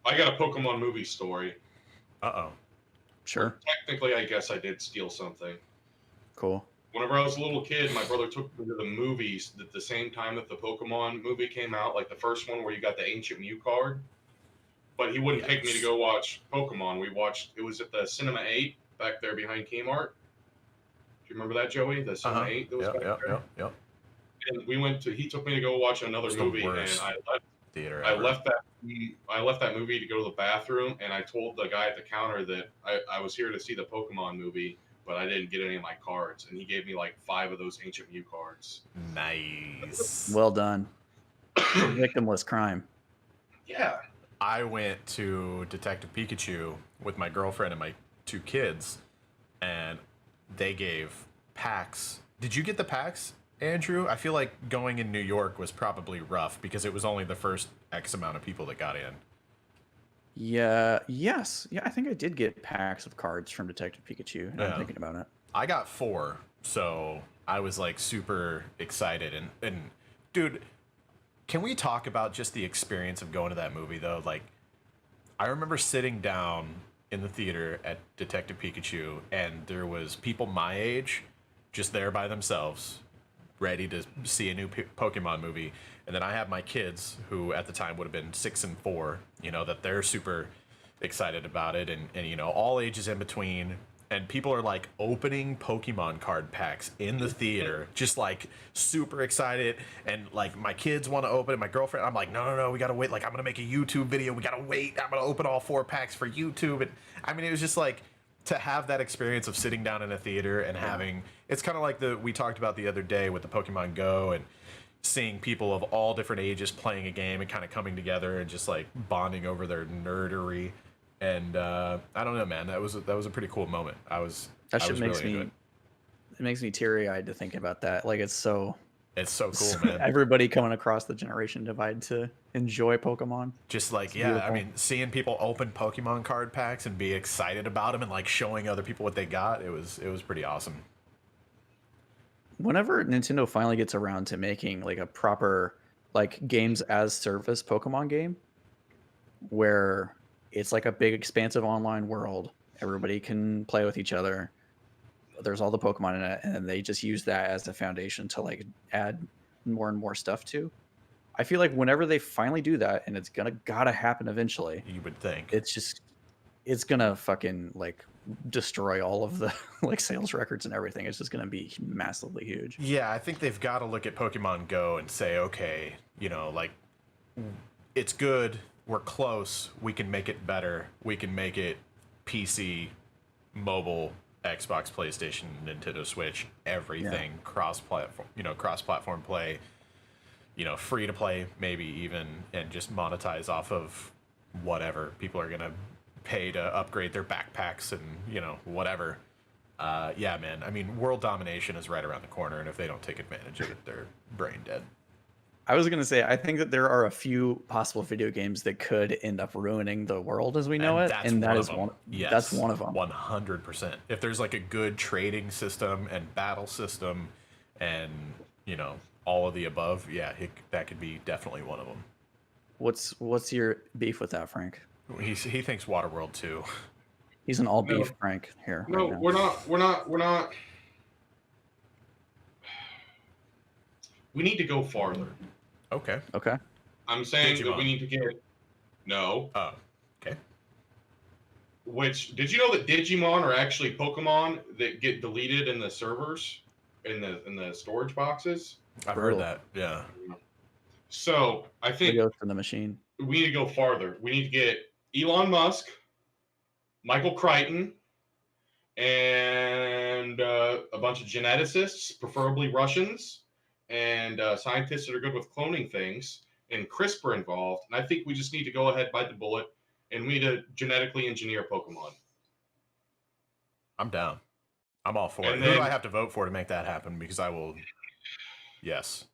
I got a Pokemon movie story. Uh-oh. Sure. Technically, I guess I did steal something. Cool. Whenever I was a little kid, my brother took me to the movies at the same time that the Pokemon movie came out, like the first one where you got the Ancient Mew card. But he wouldn't take me to go watch Pokemon. It was at the Cinema 8 back there behind Kmart. Do you remember that, Joey? The Cinema 8 that was back there? Yep. And he took me to go watch another movie, and Theater I ever. left that movie to go to the bathroom, and I told the guy at the counter that I was here to see the Pokemon movie, but I didn't get any of my cards, and he gave me like 5 of those Ancient Mew cards. Nice. Well done. Victimless crime. Yeah. I went to Detective Pikachu with my girlfriend and my 2 kids, and they gave packs. Did you get the packs, Andrew? I feel like going in New York was probably rough because it was only the first X amount of people that got in. Yeah. Yes. Yeah. I think I did get packs of cards from Detective Pikachu. Now I'm thinking about it. I got 4, so I was like super excited. And dude, can we talk about just the experience of going to that movie though? Like, I remember sitting down in the theater at Detective Pikachu, and there was people my age just there by themselves, ready to see a new Pokemon movie. And then I have my kids, who at the time would have been 6 and 4, that they're super excited about it, and all ages in between. And people are like opening Pokemon card packs in the theater, just like super excited. And like my kids want to open it, my girlfriend, I'm like, no, we gotta wait. Like, I'm gonna make a YouTube video. We gotta wait. I'm gonna open all 4 packs for YouTube. And I mean, it was just like to have that experience of sitting down in a theater and having. It's kind of like we talked about the other day with the Pokemon Go, and seeing people of all different ages playing a game and kind of coming together and just like bonding over their nerdery. And I don't know, man. That was a pretty cool moment. That shit makes me. It makes me teary-eyed to think about that. Like, it's so cool, man. Everybody coming across the generation divide to enjoy Pokemon. Just like, it's yeah, beautiful. I mean, seeing people open Pokemon card packs and be excited about them and like showing other people what they got, it was pretty awesome. Whenever Nintendo finally gets around to making like a proper like games as service Pokemon game, where it's like a big expansive online world, everybody can play with each other, there's all the Pokemon in it, and they just use that as the foundation to like add more and more stuff to. I feel like whenever they finally do that, and it's gotta happen eventually, You would think. It's gonna fucking like destroy all of the like sales records and everything. It's just gonna be massively huge. Yeah, I think they've got to look at Pokemon Go and say, okay, like, it's good. We're close. We can make it better. We can make it PC, mobile, Xbox, PlayStation, Nintendo Switch, everything cross-platform, cross-platform play, free to play maybe even, and just monetize off of whatever people are gonna pay to upgrade their backpacks and whatever. Yeah, man. I mean, world domination is right around the corner, and if they don't take advantage of it, they're brain dead. I was gonna say, I think that there are a few possible video games that could end up ruining the world as we know it, and that is one. Yes, that's one of them. 100%. If there's like a good trading system and battle system, and all of the above, yeah, that could be definitely one of them. What's your beef with that, Frank? He thinks Waterworld 2. He's an all No. beef Frank here. No, right now. we're not. We need to go farther. Okay. Okay. I'm saying that Digimon. we need to get no. Oh, okay. Which did you know that Digimon are actually Pokemon that get deleted in the servers, in the storage boxes? I've Brutal. heard that. Yeah. So I They think go to the machine. we need to go farther. We need to get Elon Musk, Michael Crichton, and a bunch of geneticists, preferably Russians, and scientists that are good with cloning things, and CRISPR involved. And I think we just need to go ahead, bite the bullet, and we need to genetically engineer Pokemon. I'm down. I'm all for And it. Who do then- I have to vote for to make that happen? Because I will. Yes.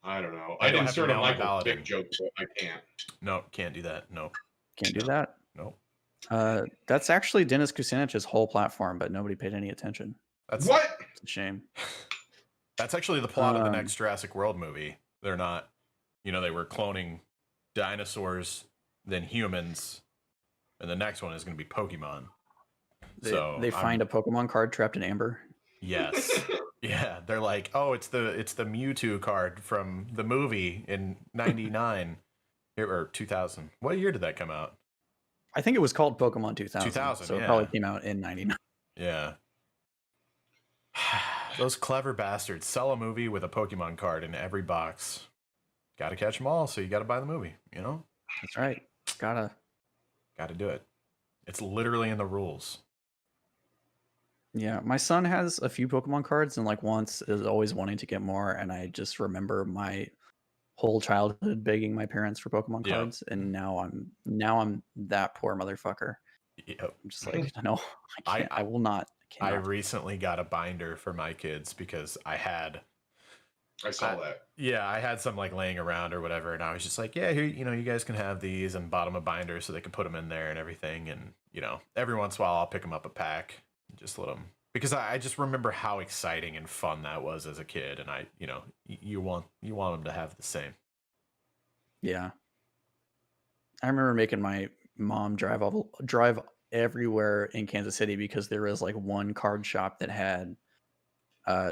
I don't know. I I'd don't have to insert a mail my Michael ballot Vick in. joke, but I can't. No, can't do that. No. Can't do that. No. That's actually Dennis Kucinich's whole platform, but nobody paid any attention. That's What? It's a shame. That's actually the plot of the next Jurassic World movie. They're not, they were cloning dinosaurs, then humans, and the next one is going to be Pokemon. They find a Pokemon card trapped in amber. Yes. Yeah, they're like, oh, it's the Mewtwo card from the movie in '99 or 2000. What year did that come out? I think it was called Pokemon 2000. 2000, so yeah. it probably came out in 99. Yeah. Those clever bastards sell a movie with a Pokemon card in every box. Got to catch them all, so you got to buy the movie, That's right. Gotta do it. It's literally in the rules. Yeah, my son has a few Pokemon cards and once is always wanting to get more, and I just remember my whole childhood begging my parents for Pokemon Yeah. cards, and now I'm that poor motherfucker. Yep. I'm just like, no, I can't. I will not. I cannot. recently got a binder for my kids because I saw that. Yeah, I had some laying around or whatever, and I was just like, yeah, here, you guys can have these, and bought them a binder so they could put them in there and everything. And every once in a while I'll pick them up a pack, and just let them, because I just remember how exciting and fun that was as a kid, and you want them to have the same. Yeah, I remember making my mom drive everywhere in Kansas City because there was one card shop that had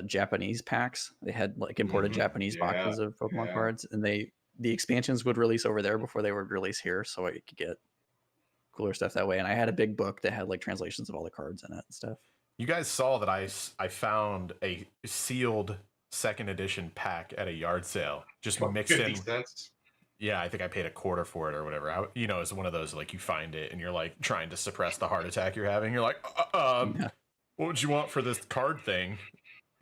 Japanese packs. They had imported Japanese boxes of Pokemon cards, and the expansions would release over there before they would release here, so I could get cooler stuff that way. And I had a big book that had translations of all the cards in it and stuff. You guys saw that I found a sealed second edition pack at a yard sale, just mixed 50 in. cents. Yeah, I think I paid $0.25 for it or whatever. It's one of those you find it and you're trying to suppress the heart attack you're having. You're like, Yeah. what would you want for this card thing?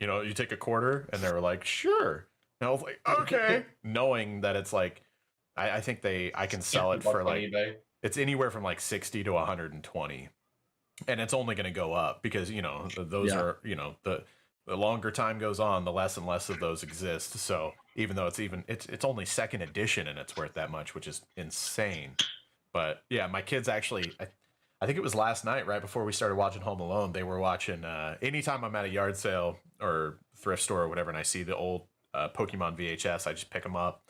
You take $0.25, and they were like, sure. And I was like, okay, knowing that it's I think I can sell it for on eBay. it's anywhere from 60 to 120, and it's only going to go up because those are the longer time goes on, the less and less of those exist. So even though it's only second edition and it's worth that much, which is insane. But yeah, my kids actually, I think it was last night, right before we started watching Home Alone, they were watching, anytime I'm at a yard sale or thrift store or whatever, and I see the old Pokemon VHS, I just pick them up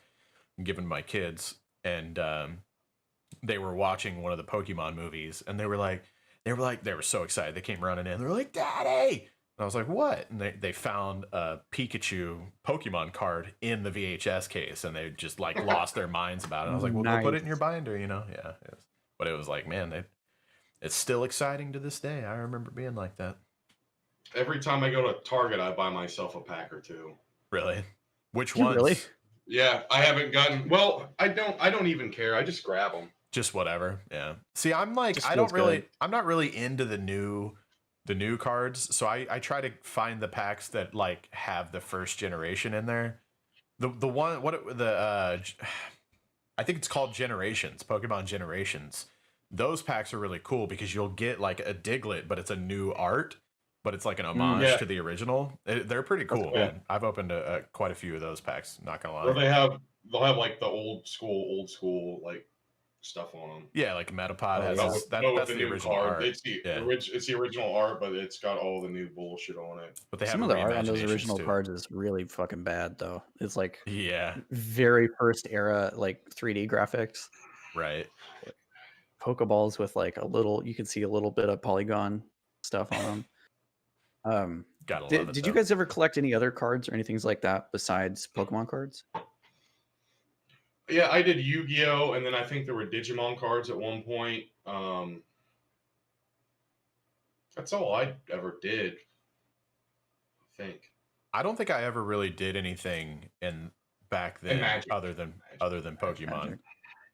and give them to my kids. And they were watching one of the Pokemon movies, and they were so excited. They came running in. They were like, Daddy! And I was like, what? And they found a Pikachu Pokemon card in the VHS case, and they just lost their minds about it. I was like, well, go put it in your binder, Yeah. But it was man, it's still exciting to this day. I remember being like that. Every time I go to Target, I buy myself a pack or two. Really? Which You ones? really? Yeah, I haven't gotten. Well, I don't even care. I just grab them. Just whatever. Yeah. See, I'm Just feels good. I'm not really into the new cards. So I try to find the packs that have the first generation in there. The one, I think it's called Generations, Pokemon Generations. Those packs are really cool because you'll get a Diglett, but it's a new art, but it's an homage to the original. They're pretty cool, cool. man. I've opened quite a few of those packs, not gonna lie. Or they'll have the old school stuff on them. Yeah, Metapod has With that's the the new original card. art. It's the original art, but it's got all the new bullshit on it. But they have Some of the art on those reimaginations, original too. cards is really fucking bad, though. It's Yeah, very first era 3D graphics. right. Pokeballs with like a little. You can see a little bit of polygon stuff on them. Gotta love Did, it. did you though. guys ever collect any other cards or anything like that besides Pokemon cards? Yeah, I did Yu-Gi-Oh, and then I think there were Digimon cards at one point. That's all I ever did. I think. I don't think I ever really did anything back And then Magic. other than Pokemon. Magic.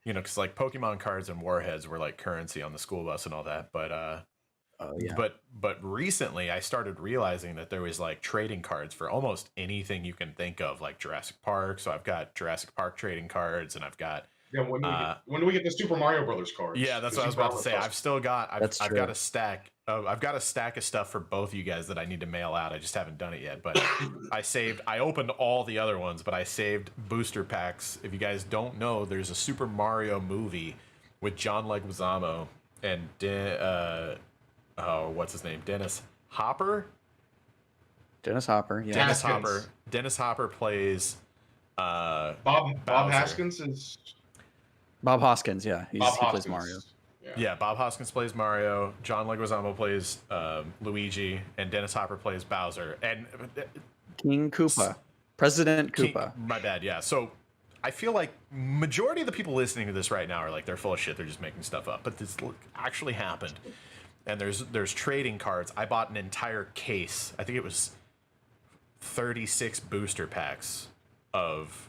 You know, because like Pokemon cards and Warheads were like currency on the school bus and all that. But Oh yeah. but recently I started realizing that there was like trading cards for almost anything you can think of, like Jurassic Park. So I've got Jurassic Park trading cards, and I've got Yeah, when do we get the Super Mario Brothers cards? yeah, that's what I was about to say. I've got a stack of stuff for both of you guys that I need to mail out. I just haven't done it yet. But I opened all the other ones, but I saved booster packs. If you guys don't know, there's a Super Mario movie with John Leguizamo and what's his name? Dennis Hopper. Dennis Hopper. Yeah. Dennis Hopper plays Bob Bowser. Haskins is Bob Hoskins. Yeah. Bob He Hoskins. plays Mario. Yeah, Bob Hoskins plays Mario. John Leguizamo plays Luigi, and Dennis Hopper plays Bowser. And King Koopa. President King- Koopa. my bad. Yeah. So I feel like majority of the people listening to this right now are like they're full of shit. They're just making stuff up. But this actually happened. And there's trading cards. I bought an entire case. I think it was 36 booster packs of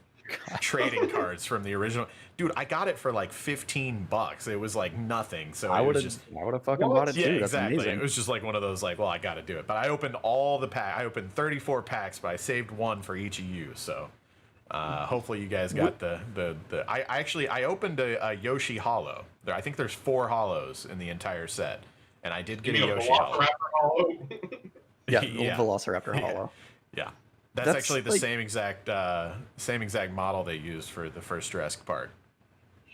trading cards from the original. Dude, I got it for like $15. It was like nothing. So I it would was have. just I would have fucking bought it too. yeah, That's exactly. amazing. It was just like one of those like, well, I got to do it. But I opened all the pack. I opened 34 packs, but I saved one for each of you. So hopefully you guys got the. I opened a Yoshi Hollow. I think there's 4 hollows in the entire set, and I did get a Yoshi Hollow. Hollow? Yeah, Yeah. Velociraptor Yeah. Hollow. Yeah, that's actually the same exact model they used for the first Jurassic Park.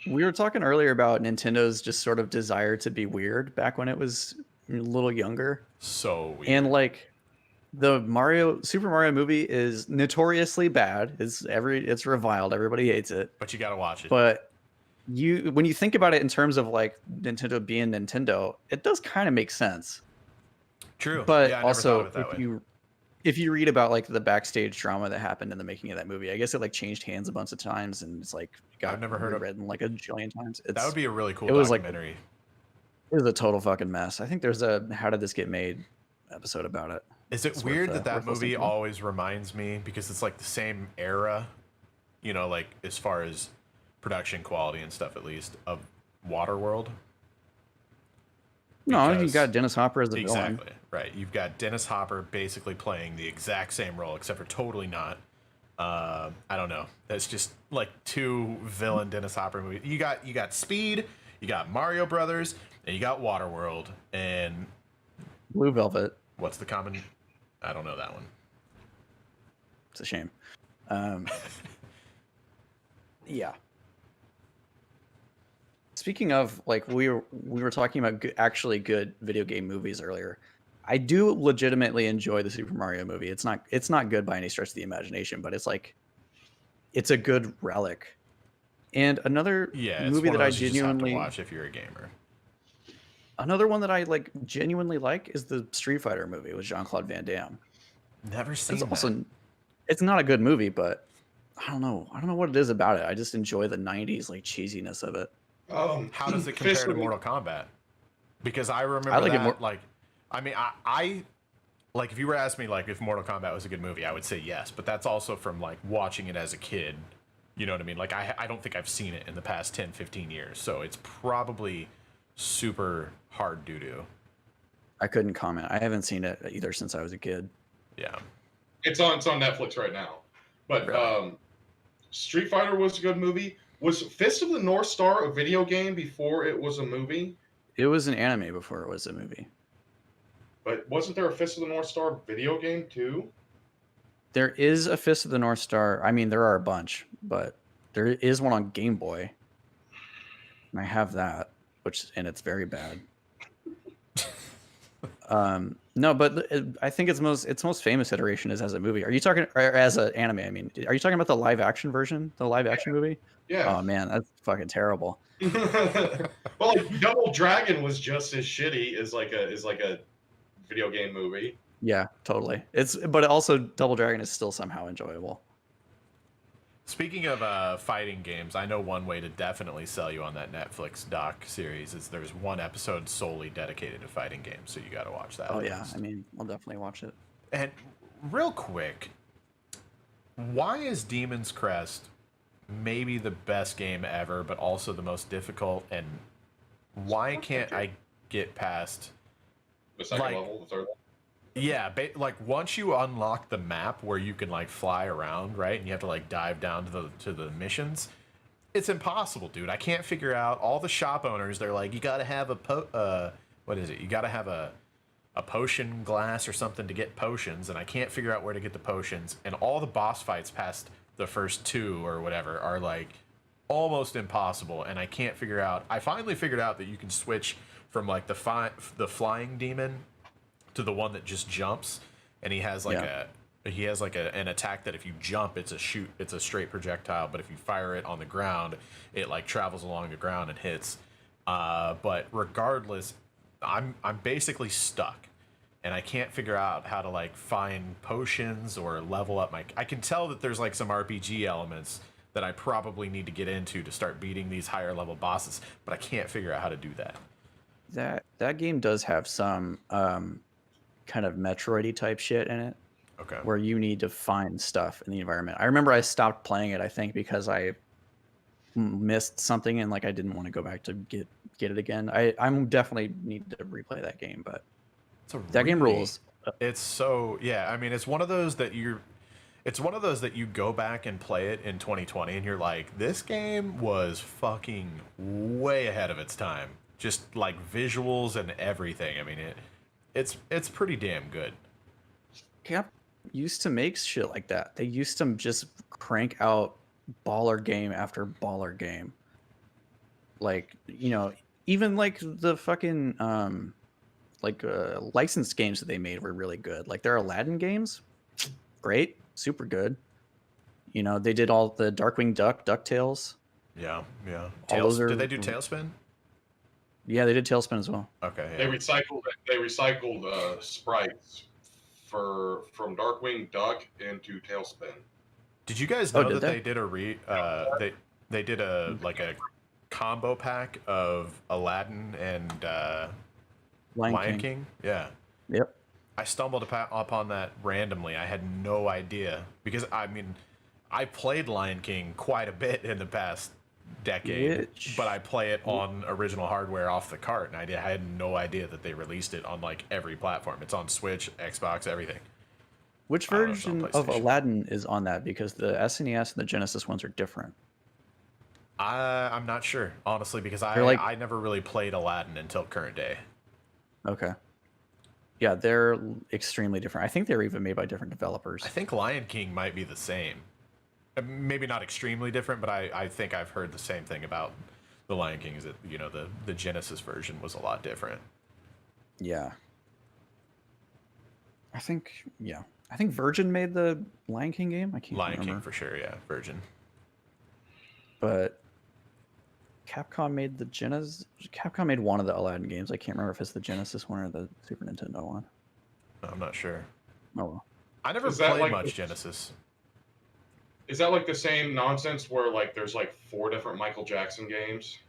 We were talking earlier about Nintendo's just sort of desire to be weird back when it was a little younger. So weird. And like the Super Mario movie is notoriously bad. It's reviled. Everybody hates it. But you gotta watch it. But when you think about it in terms of like Nintendo being Nintendo, it does kind of make sense. True. But yeah, I never also, thought of it that way. if you read about like the backstage drama that happened in the making of that movie, I guess it like changed hands a bunch of times, and it's like I've never heard of written like a jillion times. That would be a really cool it was like- documentary. It was a total fucking mess. I think there's a "How Did This Get Made" episode about it. Is it it's weird worth, that worth movie listening to. always reminds me, because it's like the same era, you know, like as far as production quality and stuff, at least, of Waterworld? No, you Because- got Dennis Hopper as the villain. Exactly. Right. You've got Dennis Hopper basically playing the exact same role, except for totally not. I don't know. That's just like 2 villain Dennis Hopper movies. You got Speed, you got Mario Brothers, and you got Waterworld. And Blue Velvet. what's the common? I don't know that one. It's a shame. Yeah. Speaking of, like, we were talking about actually good video game movies earlier. I do legitimately enjoy the Super Mario movie. It's not good by any stretch of the imagination, but it's like it's a good relic. And another Yeah, it's movie one that of I those you just have to genuinely watch if you're a gamer. another one that I like genuinely like is the Street Fighter movie with Jean-Claude Van Damme. Never seen It's that. also it's not a good movie, but I don't know what it is about it. I just enjoy the 90s like cheesiness of it. How does it compare to Fist- Mortal Kombat? Because I remember I like it that, more- like, I mean, I like, if you were asking me like if Mortal Kombat was a good movie, I would say yes. But that's also from like watching it as a kid. You know what I mean? Like, I don't think I've seen it in the past 10, 15 years. So it's probably super hard doo-doo. I couldn't comment. I haven't seen it either since I was a kid. Yeah. It's on Netflix right now. But Really? Street Fighter was a good movie. Was Fist of the North Star a video game before it was a movie? It was an anime before it was a movie. But wasn't there a Fist of the North Star video game too? There is a Fist of the North Star. I mean, there are a bunch, but there is one on Game Boy. And I have that, and it's very bad. No, but I think its most famous iteration is as a movie. Are you talking or as an anime? I mean, are you talking about the live action version, the live action movie? Yeah. Oh man, that's fucking terrible. Well, like Double Dragon was just as shitty as like a video game movie. Yeah, totally. But also Double Dragon is still somehow enjoyable. Speaking of fighting games, I know one way to definitely sell you on that Netflix doc series is there's one episode solely dedicated to fighting games, so you got to watch that. Oh yeah, I mean, I'll definitely watch it. And real quick, why is Demon's Crest maybe the best game ever, but also the most difficult? And why can't I get past The second level, the third level. Yeah, like once you unlock the map where you can like fly around, right, and you have to like dive down to the missions, it's impossible, dude. I can't figure out. All the shop owners, they're like, you got to have what is it? You got to have a potion glass or something to get potions, and I can't figure out where to get the potions. And all the boss fights past the first 2 or whatever are like almost impossible, and I can't figure out. I finally figured out that you can switch from like the flying demon to the one that just jumps, and he has like an attack that if you jump, it's a straight projectile, but if you fire it on the ground, it like travels along the ground and hits. But regardless, I'm basically stuck, and I can't figure out how to like find potions or level up I can tell that there's like some RPG elements that I probably need to get into to start beating these higher level bosses, but I can't figure out how to do that. That game does have some kind of Metroid-y type shit in it. Okay. Where you need to find stuff in the environment. I remember I stopped playing it, I think, because I missed something and like I didn't want to go back to get it again. I'm definitely need to replay that game, but that game rules. It's so I mean, it's one of those that you go back and play it in 2020 and you're like, this game was fucking way ahead of its time. Just like visuals and everything. I mean, it's pretty damn good. Cap used to make shit like that. They used to just crank out baller game after baller game. Like, you know, even like the fucking licensed games that they made were really good. Like their Aladdin games, great, super good. You know, they did all the Darkwing Duck, DuckTales. Yeah. Did they do Tailspin? Yeah, they did Tailspin as well. Okay. Yeah. They recycled sprites from Darkwing Duck into Tailspin. Did you guys know that they did they did a combo pack of Aladdin and Lion King? Yeah. Yep. I stumbled upon that randomly. I had no idea because I mean, I played Lion King quite a bit in the past decade, but I play it on original hardware off the cart, and I had no idea that they released it on like every platform. It's on Switch, Xbox, everything. Which version of Aladdin is on that? Because the SNES and the Genesis ones are different. I'm not sure, honestly, because I never really played Aladdin until current day. Okay. Yeah, they're extremely different. I think they were even made by different developers. I think Lion King might be the same. Maybe not extremely different, but I think I've heard the same thing about the Lion King, is that, you know, the Genesis version was a lot different. Yeah. I think Virgin made the Lion King game. I can't remember. Lion King for sure, yeah, Virgin. But Capcom made the Genesis. Capcom made one of the Aladdin games. I can't remember if it's the Genesis one or the Super Nintendo one. I'm not sure. Oh well. I never played much Genesis. Is that like the same nonsense where like there's like 4 different Michael Jackson games?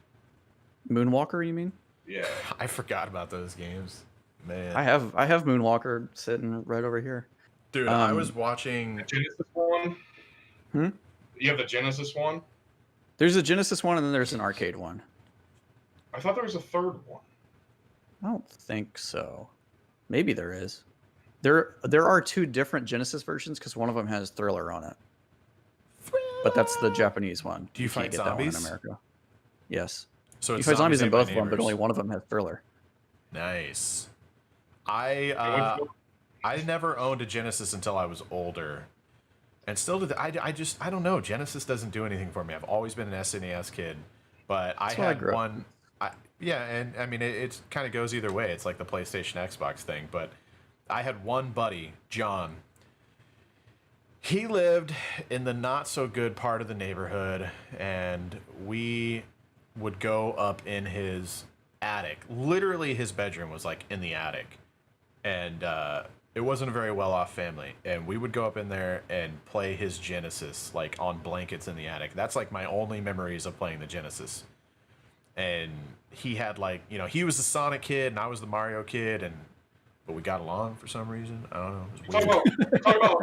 Moonwalker, you mean? Yeah. I forgot about those games. Man. I have Moonwalker sitting right over here. Dude, I was watching the Genesis one. You have the Genesis one? There's a Genesis one and then there's an arcade one. I thought there was a third one. I don't think so. Maybe there is. There are 2 different Genesis versions because one of them has Thriller on it. But that's the Japanese one. Do you fight zombies? That one in America. Yes. So you fight zombies in both of them, but only one of them has Thriller. Nice. I never owned a Genesis until I was older, and still to I don't know. Genesis doesn't do anything for me. I've always been an SNES kid, but I had one. And I mean it kind of goes either way. It's like the PlayStation Xbox thing, but I had one buddy, John. He lived in the not so good part of the neighborhood, and we would go up in his attic. Literally, his bedroom was like in the attic, and it wasn't a very well-off family. And we would go up in there and play his Genesis like on blankets in the attic. That's like my only memories of playing the Genesis. And he had like, you know, he was the Sonic kid and I was the Mario kid, but we got along for some reason. I don't know. It was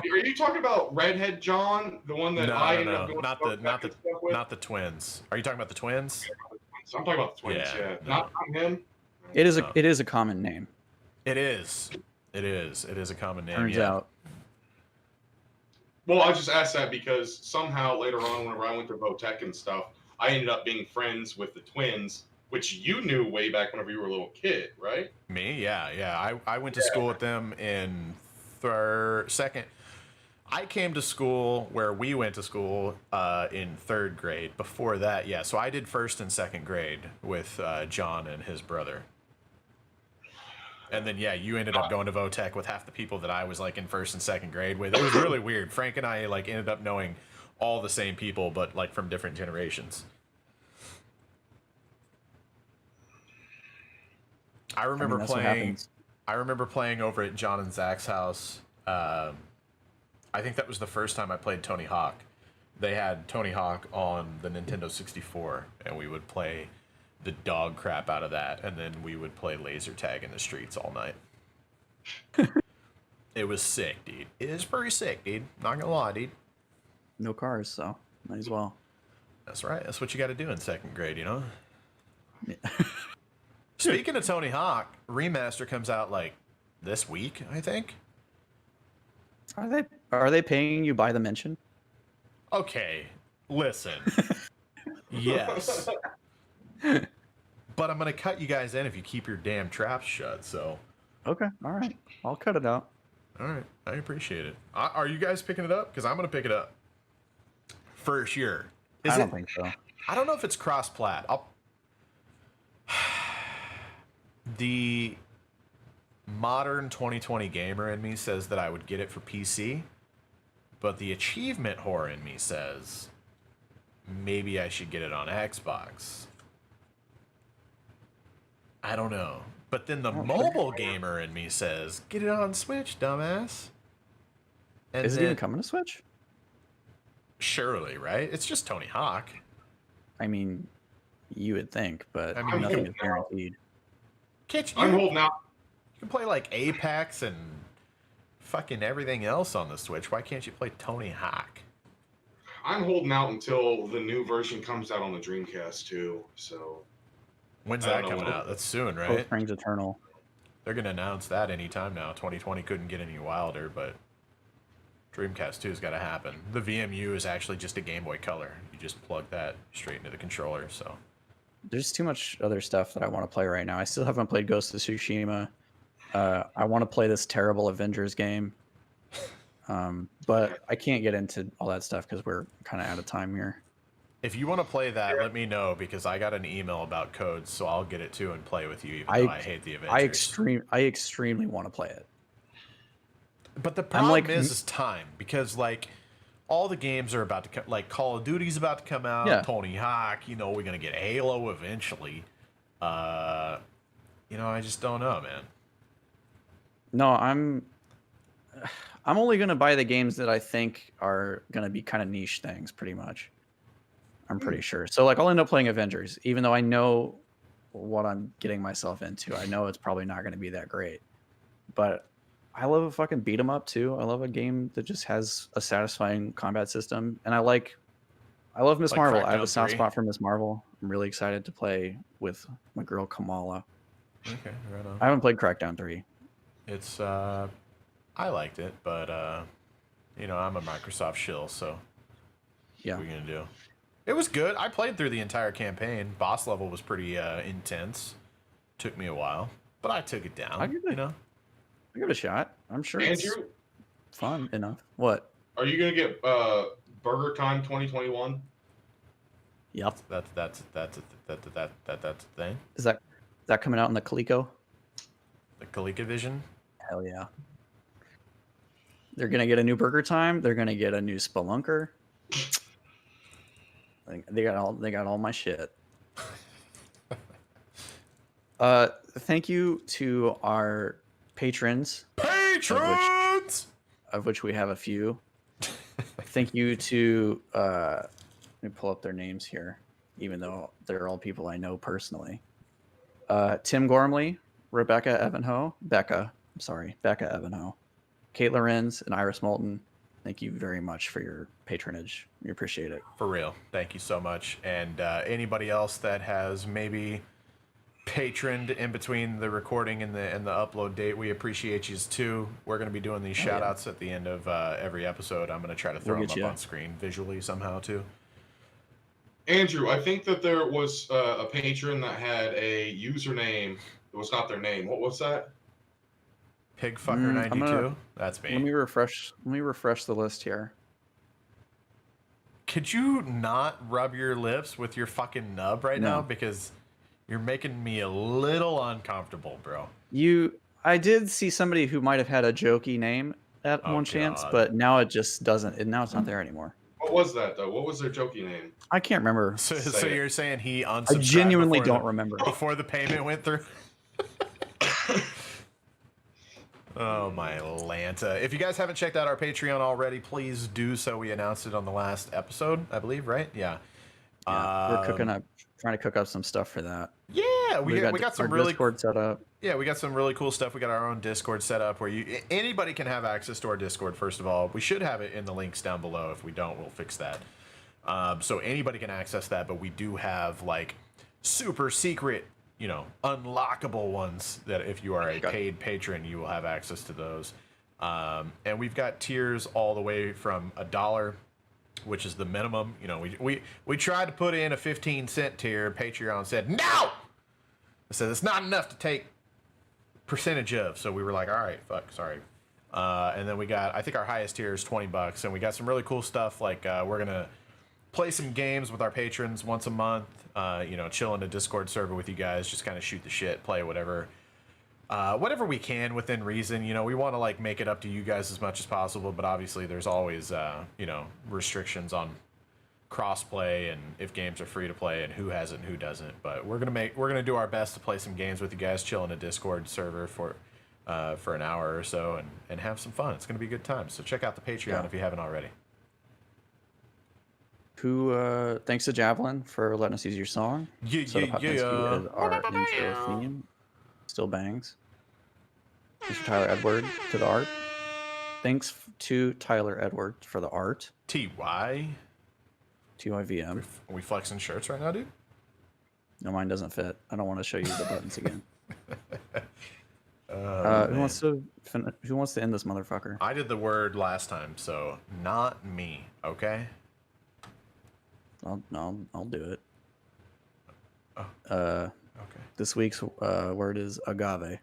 weird. Are you talking about Redhead John, the one that I ended up going not the twins. Are you talking about the twins? I'm talking about the twins. Yeah, no. not him. It is a common name. It is a common name. Turns out. Well, I just asked that because somehow later on, whenever I went to Votech and stuff, I ended up being friends with the twins, which you knew way back whenever you were a little kid, right? Me? Yeah. I went to school with them in second. I came to school where we went to school in third grade. Before that, yeah. So I did first and second grade with John and his brother. And then, yeah, you ended up going to Votech with half the people that I was like in first and second grade with. It was really weird. Frank and I like ended up knowing all the same people, but like from different generations. I remember playing over at John and Zach's house. I think that was the first time I played Tony Hawk. They had Tony Hawk on the Nintendo 64, and we would play the dog crap out of that, and then we would play laser tag in the streets all night. It was sick, dude. It is pretty sick, dude. Not gonna lie, dude. No cars, so might as well. That's right. That's what you got to do in second grade, you know? Yeah. Speaking of Tony Hawk, Remaster comes out like this week, I think. Are they paying you by the mention? Okay, listen. Yes. But I'm going to cut you guys in if you keep your damn traps shut, so. Okay, all right. I'll cut it out. All right, I appreciate it. Are you guys picking it up? Because I'm going to pick it up. For sure. I don't think so. I don't know if it's cross-plat. The modern 2020 gamer in me says that I would get it for PC, but the achievement whore in me says maybe I should get it on Xbox. I don't know. But then the mobile gamer in me says, get it on Switch, dumbass. And Is it even coming to Switch? Surely, right? It's just Tony Hawk. I mean, you would think, but I mean, nothing is guaranteed. I'm holding out. You can play like Apex and fucking everything else on the Switch. Why can't you play Tony Hawk? I'm holding out until the new version comes out on the Dreamcast too. So when's that coming out? That's soon, right? Both Rings Eternal. They're gonna announce that anytime now. 2020 couldn't get any wilder, but Dreamcast 2's got to happen. The VMU is actually just a Game Boy Color. You just plug that straight into the controller. So There's too much other stuff that I want to play right now. I still haven't played Ghost of Tsushima. I want to play this terrible Avengers game. But I can't get into all that stuff because we're kind of out of time here. if you want to play that, let me know because I got an email about codes, so I'll get it too and play with you. Even though I hate the Avengers. I extremely want to play it. But the problem is time because like all the games are about to come. Like Call of Duty's about to come out. Yeah. Tony Hawk. You know we're gonna get Halo eventually. You know I just don't know, man. No, I'm only gonna buy the games that I think are gonna be kind of niche things, pretty much. I'm pretty sure. So like I'll end up playing Avengers, even though I know what I'm getting myself into. I know it's probably not gonna be that great, but I love a fucking beat 'em up too. I love a game that just has a satisfying combat system, and I love Miss Marvel. I have a soft spot for Miss Marvel. I'm really excited to play with my girl Kamala. Okay, right on. I haven't played Crackdown 3. It's I liked it, but you know I'm a Microsoft shill, so Yeah. what are we gonna do? It was good. I played through the entire campaign. Boss level was pretty intense. Took me a while, but I took it down. You know. I'll give it a shot. I'm sure Andrew, it's fun enough. What? are you gonna get Burger Time 2021? Yep. That's a thing. Is that coming out in the Coleco? The ColecoVision. Hell yeah. They're gonna get a new Burger Time. They're gonna get a new Spelunker. They got all my shit. Thank you to our patrons, Patrons! of which we have a few. Thank you to let me pull up their names here, even though they're all people I know personally. Tim Gormley, Becca Evanhoe, Becca Evanhoe, Kate Lorenz, and Iris Moulton. Thank you very much for your patronage. We appreciate it. For real. Thank you so much. And anybody else that has maybe patroned in between the recording and the upload date, we appreciate you too. We're going to be doing these shout outs at the end of every episode. I'm going to try to throw them up on screen visually somehow too. Andrew, I think that there was a patron that had a username. It was not their name. What was that? Pigfucker92. That's me. Let me refresh the list here. Could you not rub your lips with your fucking nub right now? Because you're making me a little uncomfortable, bro. I did see somebody who might have had a jokey name at one chance, but now it just doesn't. And now it's not there anymore. What was that though? What was their jokey name? I can't remember. So you're saying he unsubscribed? I genuinely don't remember before the payment went through. Oh my Lanta. If you guys haven't checked out our Patreon already, please do so. We announced it on the last episode, I believe, right? Yeah. We're trying to cook up some stuff for that. Yeah, we got some really Discord set up. Yeah, we got some really cool stuff. We got our own Discord set up where anybody can have access to our Discord. First of all, we should have it in the links down below. If we don't, we'll fix that. So anybody can access that, but we do have like super secret, unlockable ones that if you are a paid patron, you will have access to those. And we've got tiers all the way from $1, which is the minimum. We tried to put in a 15-cent tier. Patreon said no. I said it's not enough to take percentage of. So we were like, all right, fuck, sorry. And then I think our highest tier is $20, and we got some really cool stuff. Like we're gonna play some games with our patrons once a month. Chill in a Discord server with you guys, just kind of shoot the shit, play whatever we can within reason. We want to like make it up to you guys as much as possible, but obviously there's always restrictions on crossplay and if games are free to play and who has it and who doesn't. But we're gonna do our best to play some games with you guys, chill in a Discord server for an hour or so and have some fun. It's gonna be a good time. So check out the Patreon if you haven't already. Thanks to Javelin for letting us use your song. Our intro theme still bangs. Mr. Tyler Edward to the art. Thanks to Tyler Edward for the art. TY? TYVM. Are we flexing shirts right now, dude? No, mine doesn't fit. I don't want to show you the buttons again. Who wants to end this motherfucker? I did the word last time, so not me, okay? I'll do it. Oh, okay. This week's word is agave.